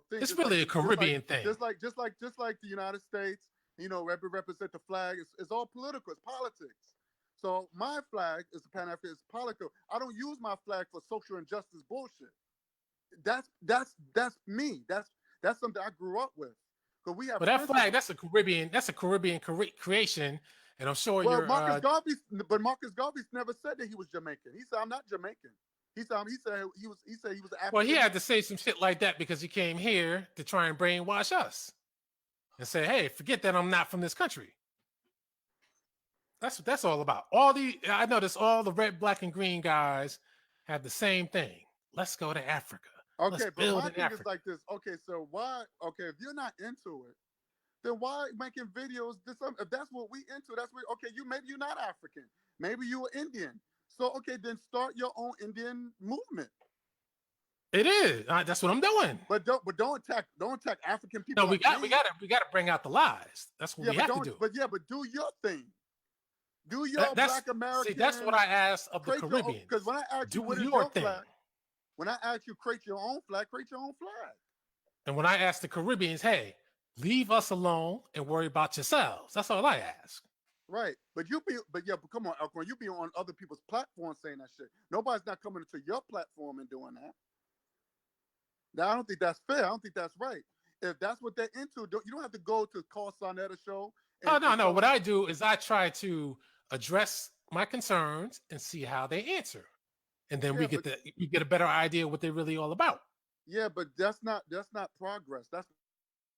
thing. It's really a Caribbean thing. Just like the United States, represent the flag. It's all political. It's politics. So my flag is the Pan African. It's political. I don't use my flag for social injustice bullshit. That's me. That's something I grew up with. We have, but that flag, that's a Caribbean creation, and I'm sure you're. Marcus Garvey never said that he was Jamaican. He said, "I'm not Jamaican." He said he was African. Well, he had to say some shit like that because he came here to try and brainwash us and say, "Hey, forget that I'm not from this country." That's what that's all about. I notice all the red, black, and green guys have the same thing. Let's go to Africa. Okay, but my thing is like this. Okay, so why? Okay, if you're not into it, then why making videos? If that's what we into, that's what. Okay, maybe you're not African. Maybe you're Indian. So okay, then start your own Indian movement. It is. That's what I'm doing. But don't attack African people. No, we got to bring out the lies. That's what we have to do. But do your thing. Do your Black American. See, that's what I asked of the Caribbeans. Because when I asked you what is your flag, when I asked you create your own flag, create your own flag. And when I asked the Caribbeans, hey, leave us alone and worry about yourselves. That's all I ask. Right. But come on, Elkhorn, you be on other people's platforms saying that shit. Nobody's not coming to your platform and doing that. Now, I don't think that's fair. I don't think that's right. If that's what they're into, you don't have to go to Carl Sonetta show. No. What I do is I try to address my concerns and see how they answer. And then we get a better idea what they're really all about. Yeah, but that's not progress.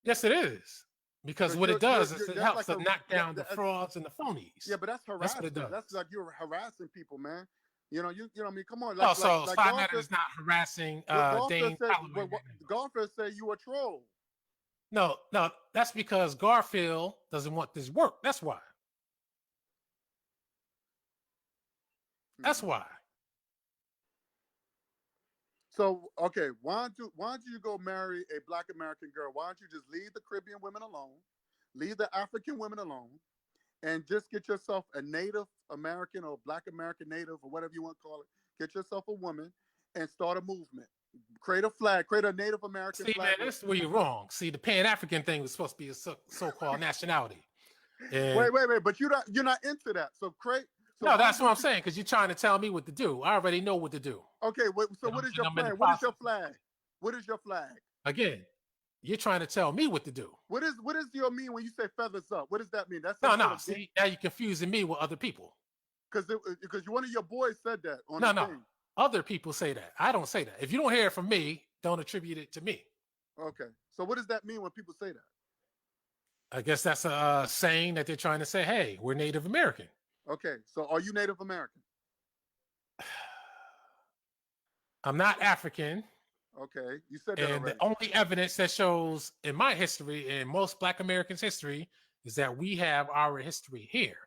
Yes, it is. Because what it does is it helps to knock down the frauds and the phonies. Yeah, but that's harassment. That's what it does. That's like you're harassing people, man. You know, I mean, come on. Matter is not harassing Dane Calloway. Garfield said you a troll. No, that's because Garfield doesn't want this work. That's why. That's why. So, okay, why don't you go marry a Black American girl? Why don't you just leave the Caribbean women alone, leave the African women alone, and just get yourself a Native American or Black American Native or whatever you want to call it. Get yourself a woman and start a movement. Create a flag, create a Native American flag. See, man, that's where you're wrong. See, the Pan-African thing was supposed to be a so-called nationality. And wait, but you're not into that. So create. So no, that's what I'm saying, because you're trying to tell me what to do. I already know what to do. Okay, so what is your flag? What is your flag? What is your flag? Again, you're trying to tell me what to do. What does your mean when you say feathers up? What does that mean? That's no. See, now you're confusing me with other people. Because one of your boys said that on the thing. Other people say that. I don't say that. If you don't hear it from me, don't attribute it to me. Okay. So what does that mean when people say that? I guess that's a saying that they're trying to say, hey, we're Native American. Okay. So are you Native American? I'm not African. Okay. You said that and already. The only evidence that shows in my history, in most Black Americans' history, is that we have our history here.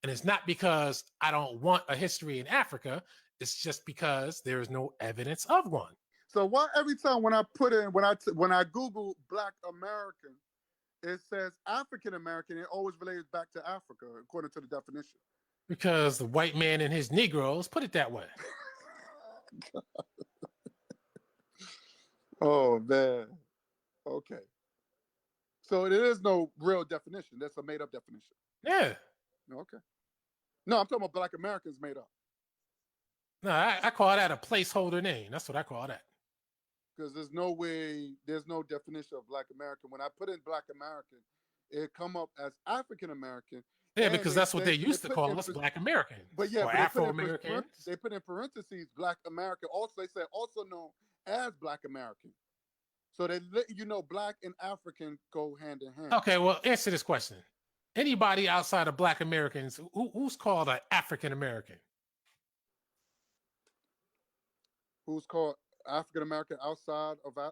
And it's not because I don't want a history in Africa. It's just because there is no evidence of one. So why every time when I Google Black American, it says African American, it always relates back to Africa according to the definition? Because the white man and his Negroes put it that way. Oh man. Okay. So there is no real definition. That's a made up definition. Yeah. Okay. No, I'm talking about Black Americans made up. No, I call that a placeholder name. That's what I call that. Because there's no definition of Black American. When I put in Black American, it come up as African American. Yeah, because that's what they used to call us, Black American. But yeah, or Afro-Americans. They put in parentheses Black American. Also, they say also known as Black American. So they let you know Black and African go hand in hand. Okay, well, answer this question. Anybody outside of Black Americans, who's called an African American? Who's called African American outside of? I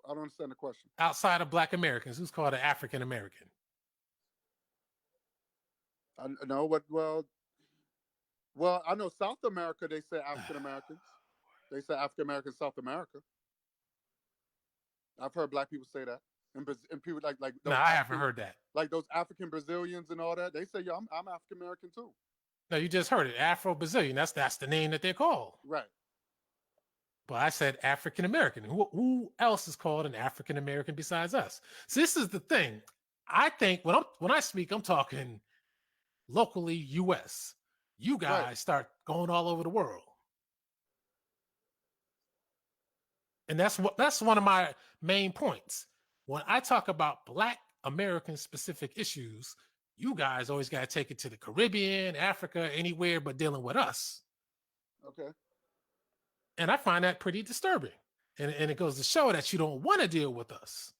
don't understand the question. Outside of Black Americans, who's called an African American? I know what. Well, I know South America. They say African Americans. They say African Americans, South America. I've heard black people say that, and people like No, those I haven't African, heard that. like those African Brazilians and all that. They say, "Yeah, I'm African American too." No, you just heard it. Afro-Brazilian. That's the name that they're called. Right. But I said African American. Who else is called an African American besides us? So this is the thing. I think when I speak, I'm talking locally U.S. You guys Right. start going all over the world, and that's one of my main points. When I talk about Black American specific issues, you guys always got to take it to the Caribbean, Africa, anywhere but dealing with us. Okay. And I find that pretty disturbing. And it goes to show that you don't want to deal with us.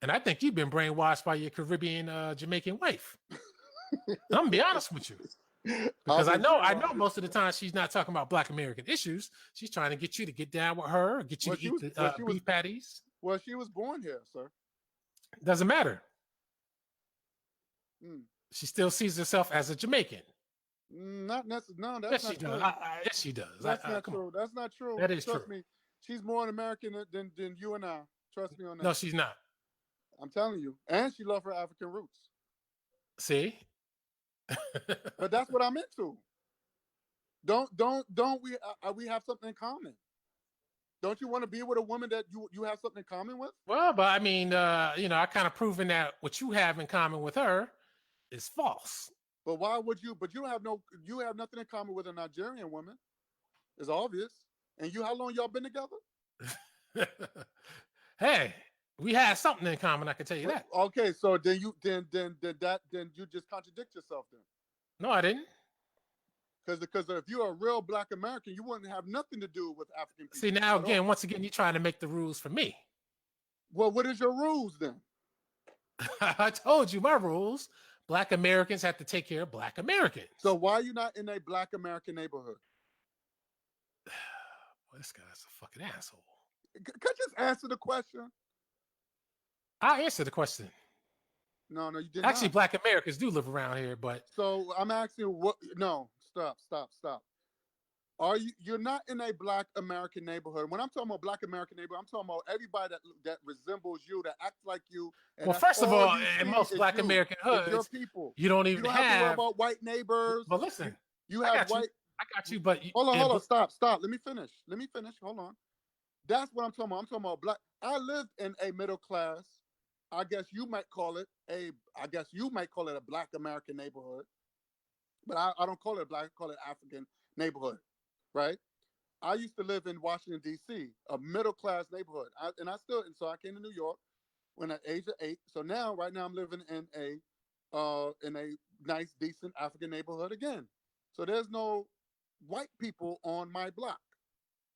And I think you've been brainwashed by your Caribbean Jamaican wife. I'm gonna be honest with you. Because I know most of the time she's not talking about Black American issues. She's trying to get you to get down with her, get you to eat the beef patties. Well, she was born here, sir. Doesn't matter. She still sees herself as a Jamaican. Not necessarily. No, that's yes, not she true. does. Yes, she does. That's not true. That's not true. That is Trust true. me, she's more American than you and I. Trust me on that. No, she's not. I'm telling you. And she loves her African roots. See? But that's what I'm into. Don't we have something in common? Don't you want to be with a woman that you have something in common with? Well, but I mean, I kind of proven that what you have in common with her is false. But why would you? But you have nothing in common with a Nigerian woman. It's obvious. And how long y'all been together? Hey, we had something in common. I can tell you that. Okay, so then you just contradict yourself then. No, I didn't. Because if you're a real Black American, you wouldn't have nothing to do with African people. See, now again, once again, you're trying to make the rules for me. Well, what is your rules then? I told you my rules. Black Americans have to take care of Black Americans. So why are you not in a Black American neighborhood? Well, this guy's a fucking asshole. Could you just answer the question? I'll answer the question. No, you didn't. Actually, Black Americans do live around here, but so I'm asking what? No, stop. You're not in a Black American neighborhood. When I'm talking about Black American neighborhood, I'm talking about everybody that resembles you, that acts like you. And well, first of all, in most Black American hoods, your people. You don't even have to worry about white neighbors. But listen, you have white. I got you, but hold on, stop. Let me finish. Hold on. That's what I'm talking about. I'm talking about Black. I lived in a middle class. I guess you might call it a Black American neighborhood, but I don't call it Black. I call it African neighborhood, right? I used to live in Washington D.C., a middle class neighborhood, so I came to New York when at age of 8. So right now I'm living in a nice, decent African neighborhood again. So there's no white people on my block,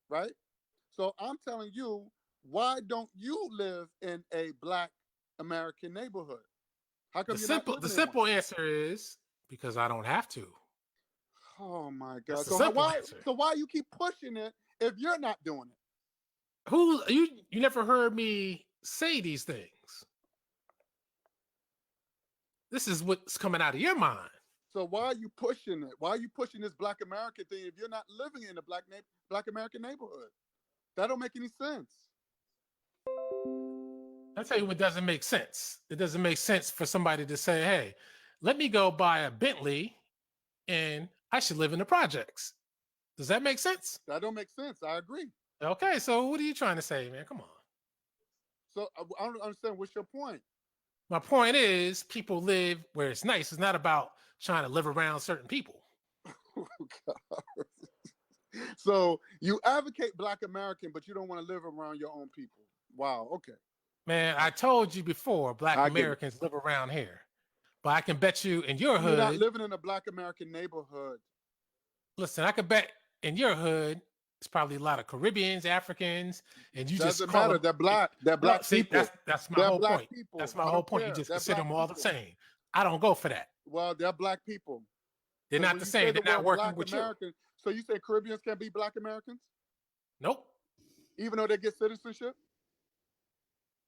right? So I'm telling you, why don't you live in a Black American neighborhood? How come the simple answer is because I don't have to. Oh my God! So why you keep pushing it if you're not doing it? Who you never heard me say these things. This is what's coming out of your mind. So why are you pushing it? Why are you pushing this Black American thing if you're not living in a Black American neighborhood? That don't make any sense. I'll tell you what doesn't make sense. It doesn't make sense for somebody to say, hey, let me go buy a Bentley and I should live in the projects. Does that make sense? That don't make sense. I agree. Okay, so what are you trying to say, man? Come on. So I don't understand. What's your point? My point is people live where it's nice. It's not about trying to live around certain people. Oh, God. So you advocate Black American, but you don't want to live around your own people. Wow. Okay. Man, I told you before, Black Americans live around here. But I can bet you in your hood. You're not living in a Black American neighborhood. Listen, I can bet in your hood, it's probably a lot of Caribbeans, Africans, and you doesn't just call matter. them, They're Black. They're Black people. That's my whole point. People. That's my whole point. You just consider them all the same. I don't go for that. Well, they're Black people. They're not the same. They're not working with you. So you say Caribbeans can't be Black Americans? Nope. Even though they get citizenship?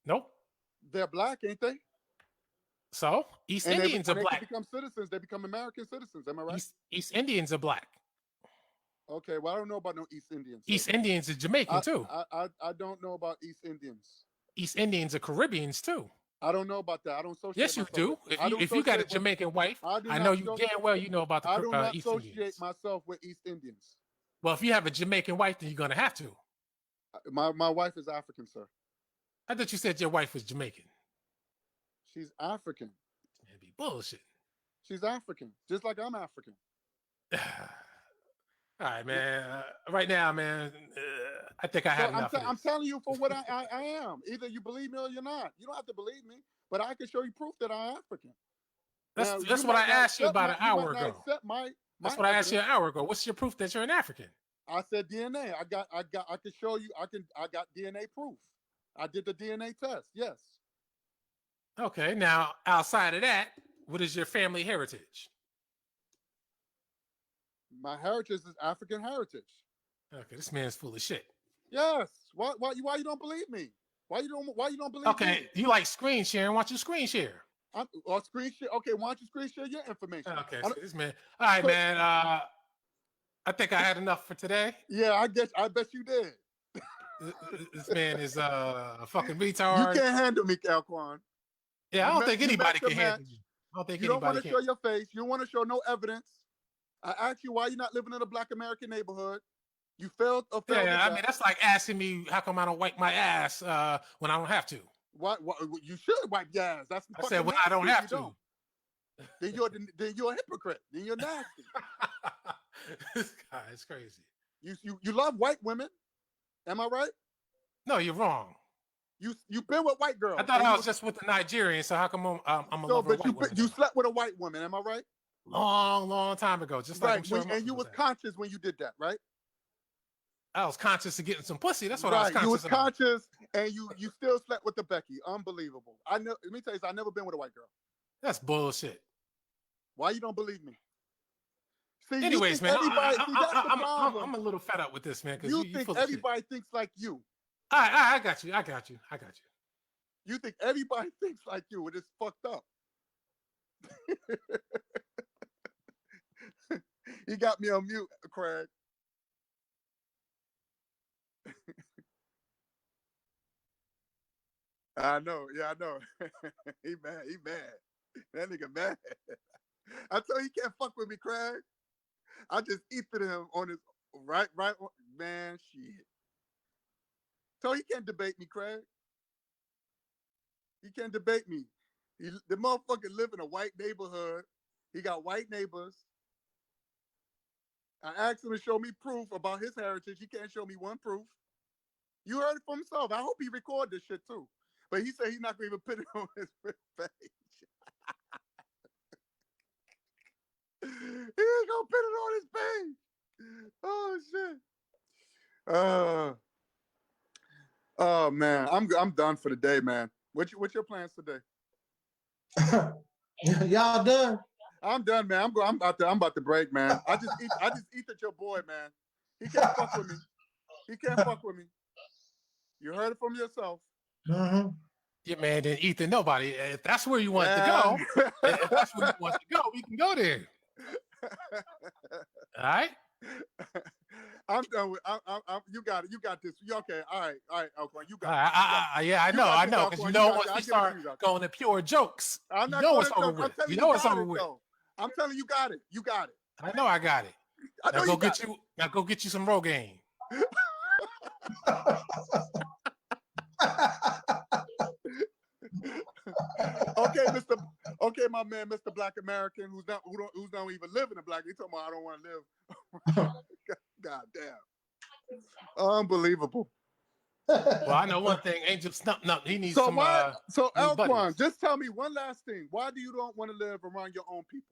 Nope. They're Black, ain't they? So East And Indians are when they black. become citizens, they become American citizens. Am I right? East Indians are black. Okay, well, I don't know about no East Indians. East Indians are Jamaican too. I don't know about East Indians. East Indians are Caribbeans too. I don't know about that. I don't associate. Yes, you do. If you got a Jamaican wife, I know you damn well you know about the I do not East associate Indians. myself with East Indians. Well, if you have a Jamaican wife, then you're gonna have to. My wife is African, sir. I thought you said your wife was Jamaican. She's African. That'd be bullshit. She's African, just like I'm African. All right, man. Right now, man, I think I had enough. I'm telling you for what I am. Either you believe me or you're not. You don't have to believe me, but I can show you proof that I'm African. That's what I asked you about an hour ago. That's what I asked you an hour ago. What's your proof that you're an African? I said DNA. I can show you. I got DNA proof. I did the DNA test. Yes. Okay. Now, outside of that, what is your family heritage? My heritage is African heritage. Okay, this man's full of shit. Yes. Why you don't believe me? Why you don't believe me? Okay, you like screen sharing. Why don't you screen share? Screen share. Okay, why don't you screen share your information? Okay, so this man. All right, man. I think I had enough for today. Yeah, I bet you did. This man is a fucking retard. You can't handle me, Alquan. Yeah, I don't think anybody can handle you. I don't think you don't anybody want to show your face. You don't want to show no evidence. I asked you why you're not living in a Black American neighborhood. You failed. Yeah, I mean that's like asking me how come I don't wipe my ass when I don't have to. What you should wipe your ass. That's I said when I don't have to. Then you're a hypocrite. Then you're nasty. This guy is crazy. You love white women. Am I right? No, you're wrong. You've been with white girls. I thought I was just with the Nigerians, so how come I'm a lover of white women? You slept with a white woman, am I right? Long time ago. Just like I'm sure and you was conscious when you did that, right? I was conscious of getting some pussy. That's what I was conscious of. You was conscious and you still slept with the Becky. Unbelievable. Let me tell you, I've never been with a white girl. That's bullshit. Why you don't believe me? See, anyways, man, I'm a little fed up with this, man. You think everybody thinks like you. I got you. You think everybody thinks like you, and it's fucked up. He got me on mute, Craig. I know. Yeah, I know. He mad. That nigga mad. I told you he can't fuck with me, Craig. I just ethered him on his right, man, shit. So he can't debate me, Craig. He can't debate me. The motherfucker live in a white neighborhood. He got white neighbors. I asked him to show me proof about his heritage. He can't show me one proof. You heard it from himself. I hope he record this shit too. But he said he's not going to even put it on his page. He ain't gonna put it on his page. Oh shit. Oh man, I'm done for the day, man. What's your plans today? Y'all done? I'm done, man. I'm about to break, man. I just eat at your boy, man. He can't fuck with me. He can't fuck with me. You heard it from yourself. Mm-hmm. Yeah, man. Then Ethan, nobody. If that's where you want to go, if that's where you want to go, we can go there. All right. I'm done with. You got it. You got this. You okay? All right, Alquan. You got it. Yeah, I know. Because once we start going to pure jokes, I'm not it's over with. You know it's over with. I'm telling you, got it. You got it. I know I got it. Now go get you some Rogaine. Okay, my man, Mr. Black American, who's don't even live in a black. He talking about I don't want to live. God damn, unbelievable. Well, I know one thing. Angel Snupnup, he needs some. So Alquan, just tell me one last thing. Why do you don't want to live around your own people?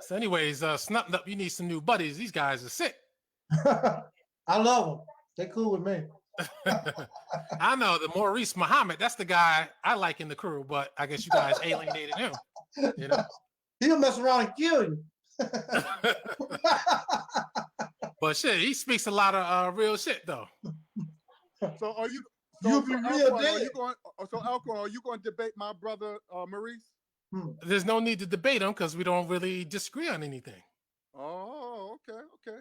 So, anyways, Snupnup, you need some new buddies. These guys are sick. I love them. They cool with me. I know the Maurice Muhammad. That's the guy I like in the crew, but I guess you guys alienated him. You know, he'll mess around and kill you. But shit, he speaks a lot of real shit though. So You'll be real Alcorn, dead. Alcorn, are you going to debate my brother Maurice? There's no need to debate him because we don't really disagree on anything. Oh, okay.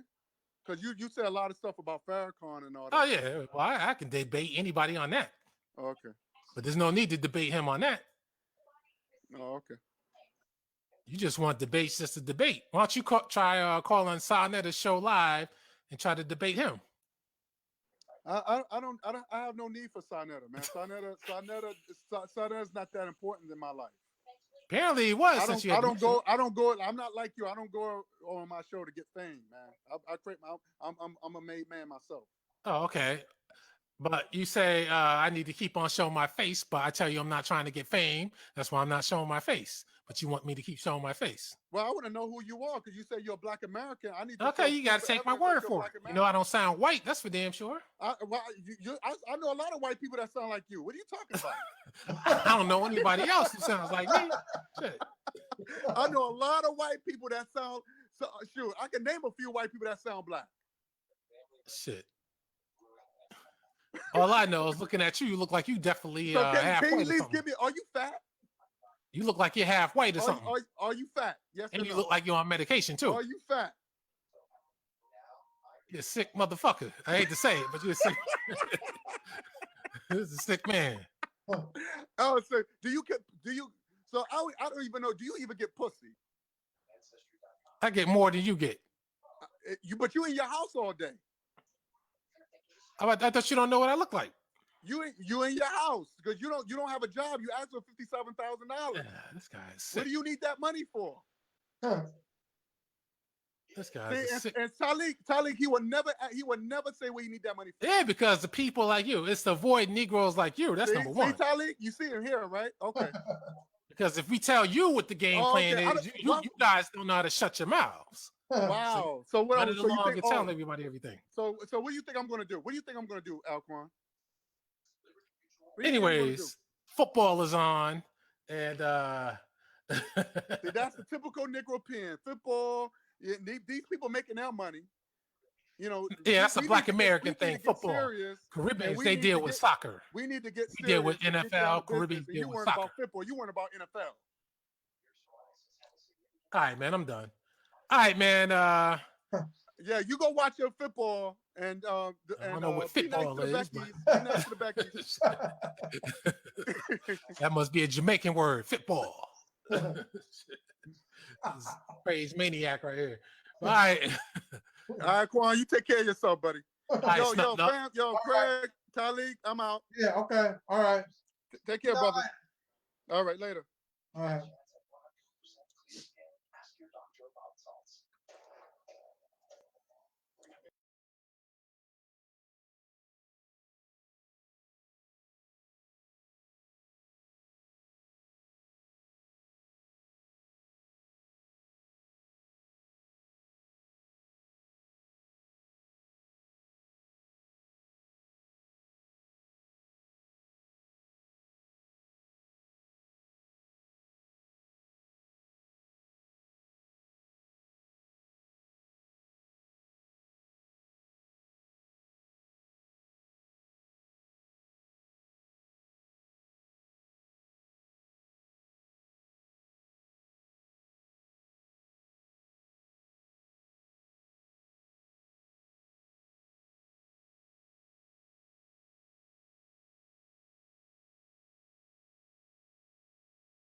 Because you said a lot of stuff about Farrakhan and all that. Oh yeah, well I can debate anybody on that, Okay. but there's no need to debate him on that. Oh, okay. You just want debates just to debate. Why don't you try calling Sarnetta's show live and try to debate him? I have no need for Sarnetta, man. Sarnetta's not that important in my life. Apparently he was. I don't go. I'm not like you. I don't go on my show to get fame, man. I'm a made man myself. Oh, okay. But you say I need to keep on showing my face, but I tell you I'm not trying to get fame. That's why I'm not showing my face. But you want me to keep showing my face. Well, I want to know who you are because you say you're a Black American. I need to. Okay, you got to take my word for it. You know I don't sound white. That's for damn sure. I know a lot of white people that sound like you. What are you talking about? I don't know anybody else who sounds like me. Shit. I know a lot of white people that sound. Shoot, I can name a few white people that sound black. Shit. All I know is looking at you, you look like you definitely half can you white. at least give me? Are you fat? You look like you're half white or something. Are you fat? Yes. And or you no? look like you're on medication too. Are you fat? You're a sick motherfucker. I hate to say it, but you're a sick. This is a sick man. Oh, so do you? So I don't even know. Do you even get pussy? I get more than you get. But you in your house all day. I thought you don't know what I look like. You in your house because you don't have a job. You asked for $57,000. This guy is sick. What do you need that money for? This guy is sick. And Talik, he would never say where you need that money for. Yeah, because the people like you, it's to avoid Negroes like you. That's number one. See, Talik, you see him here, right? Okay. Because if we tell you what the game plan is, you guys don't know how to shut your mouths. Wow. So what? Run it along and tell everybody everything. So what do you think I'm going to do? What do you think I'm going to do, Alquan? Anyways, football is on, and See, that's the typical Negro pen. Football. Yeah, these people making their money. You know. Yeah, that's a Black American thing. Football. Caribbeans, they deal with soccer. We need to get serious. We deal with NFL. Caribbeans deal with soccer. You weren't about football. You weren't about NFL. All right, man. I'm done. All right, man. Yeah, you go watch your football and I don't know what football is. That must be a Jamaican word, football. Praise maniac right here. All right. All right, Quan, you take care of yourself, buddy. Right, Yo, Craig, Talik, I'm out. Yeah, okay. All right. Take care, brother. All right, later. All right.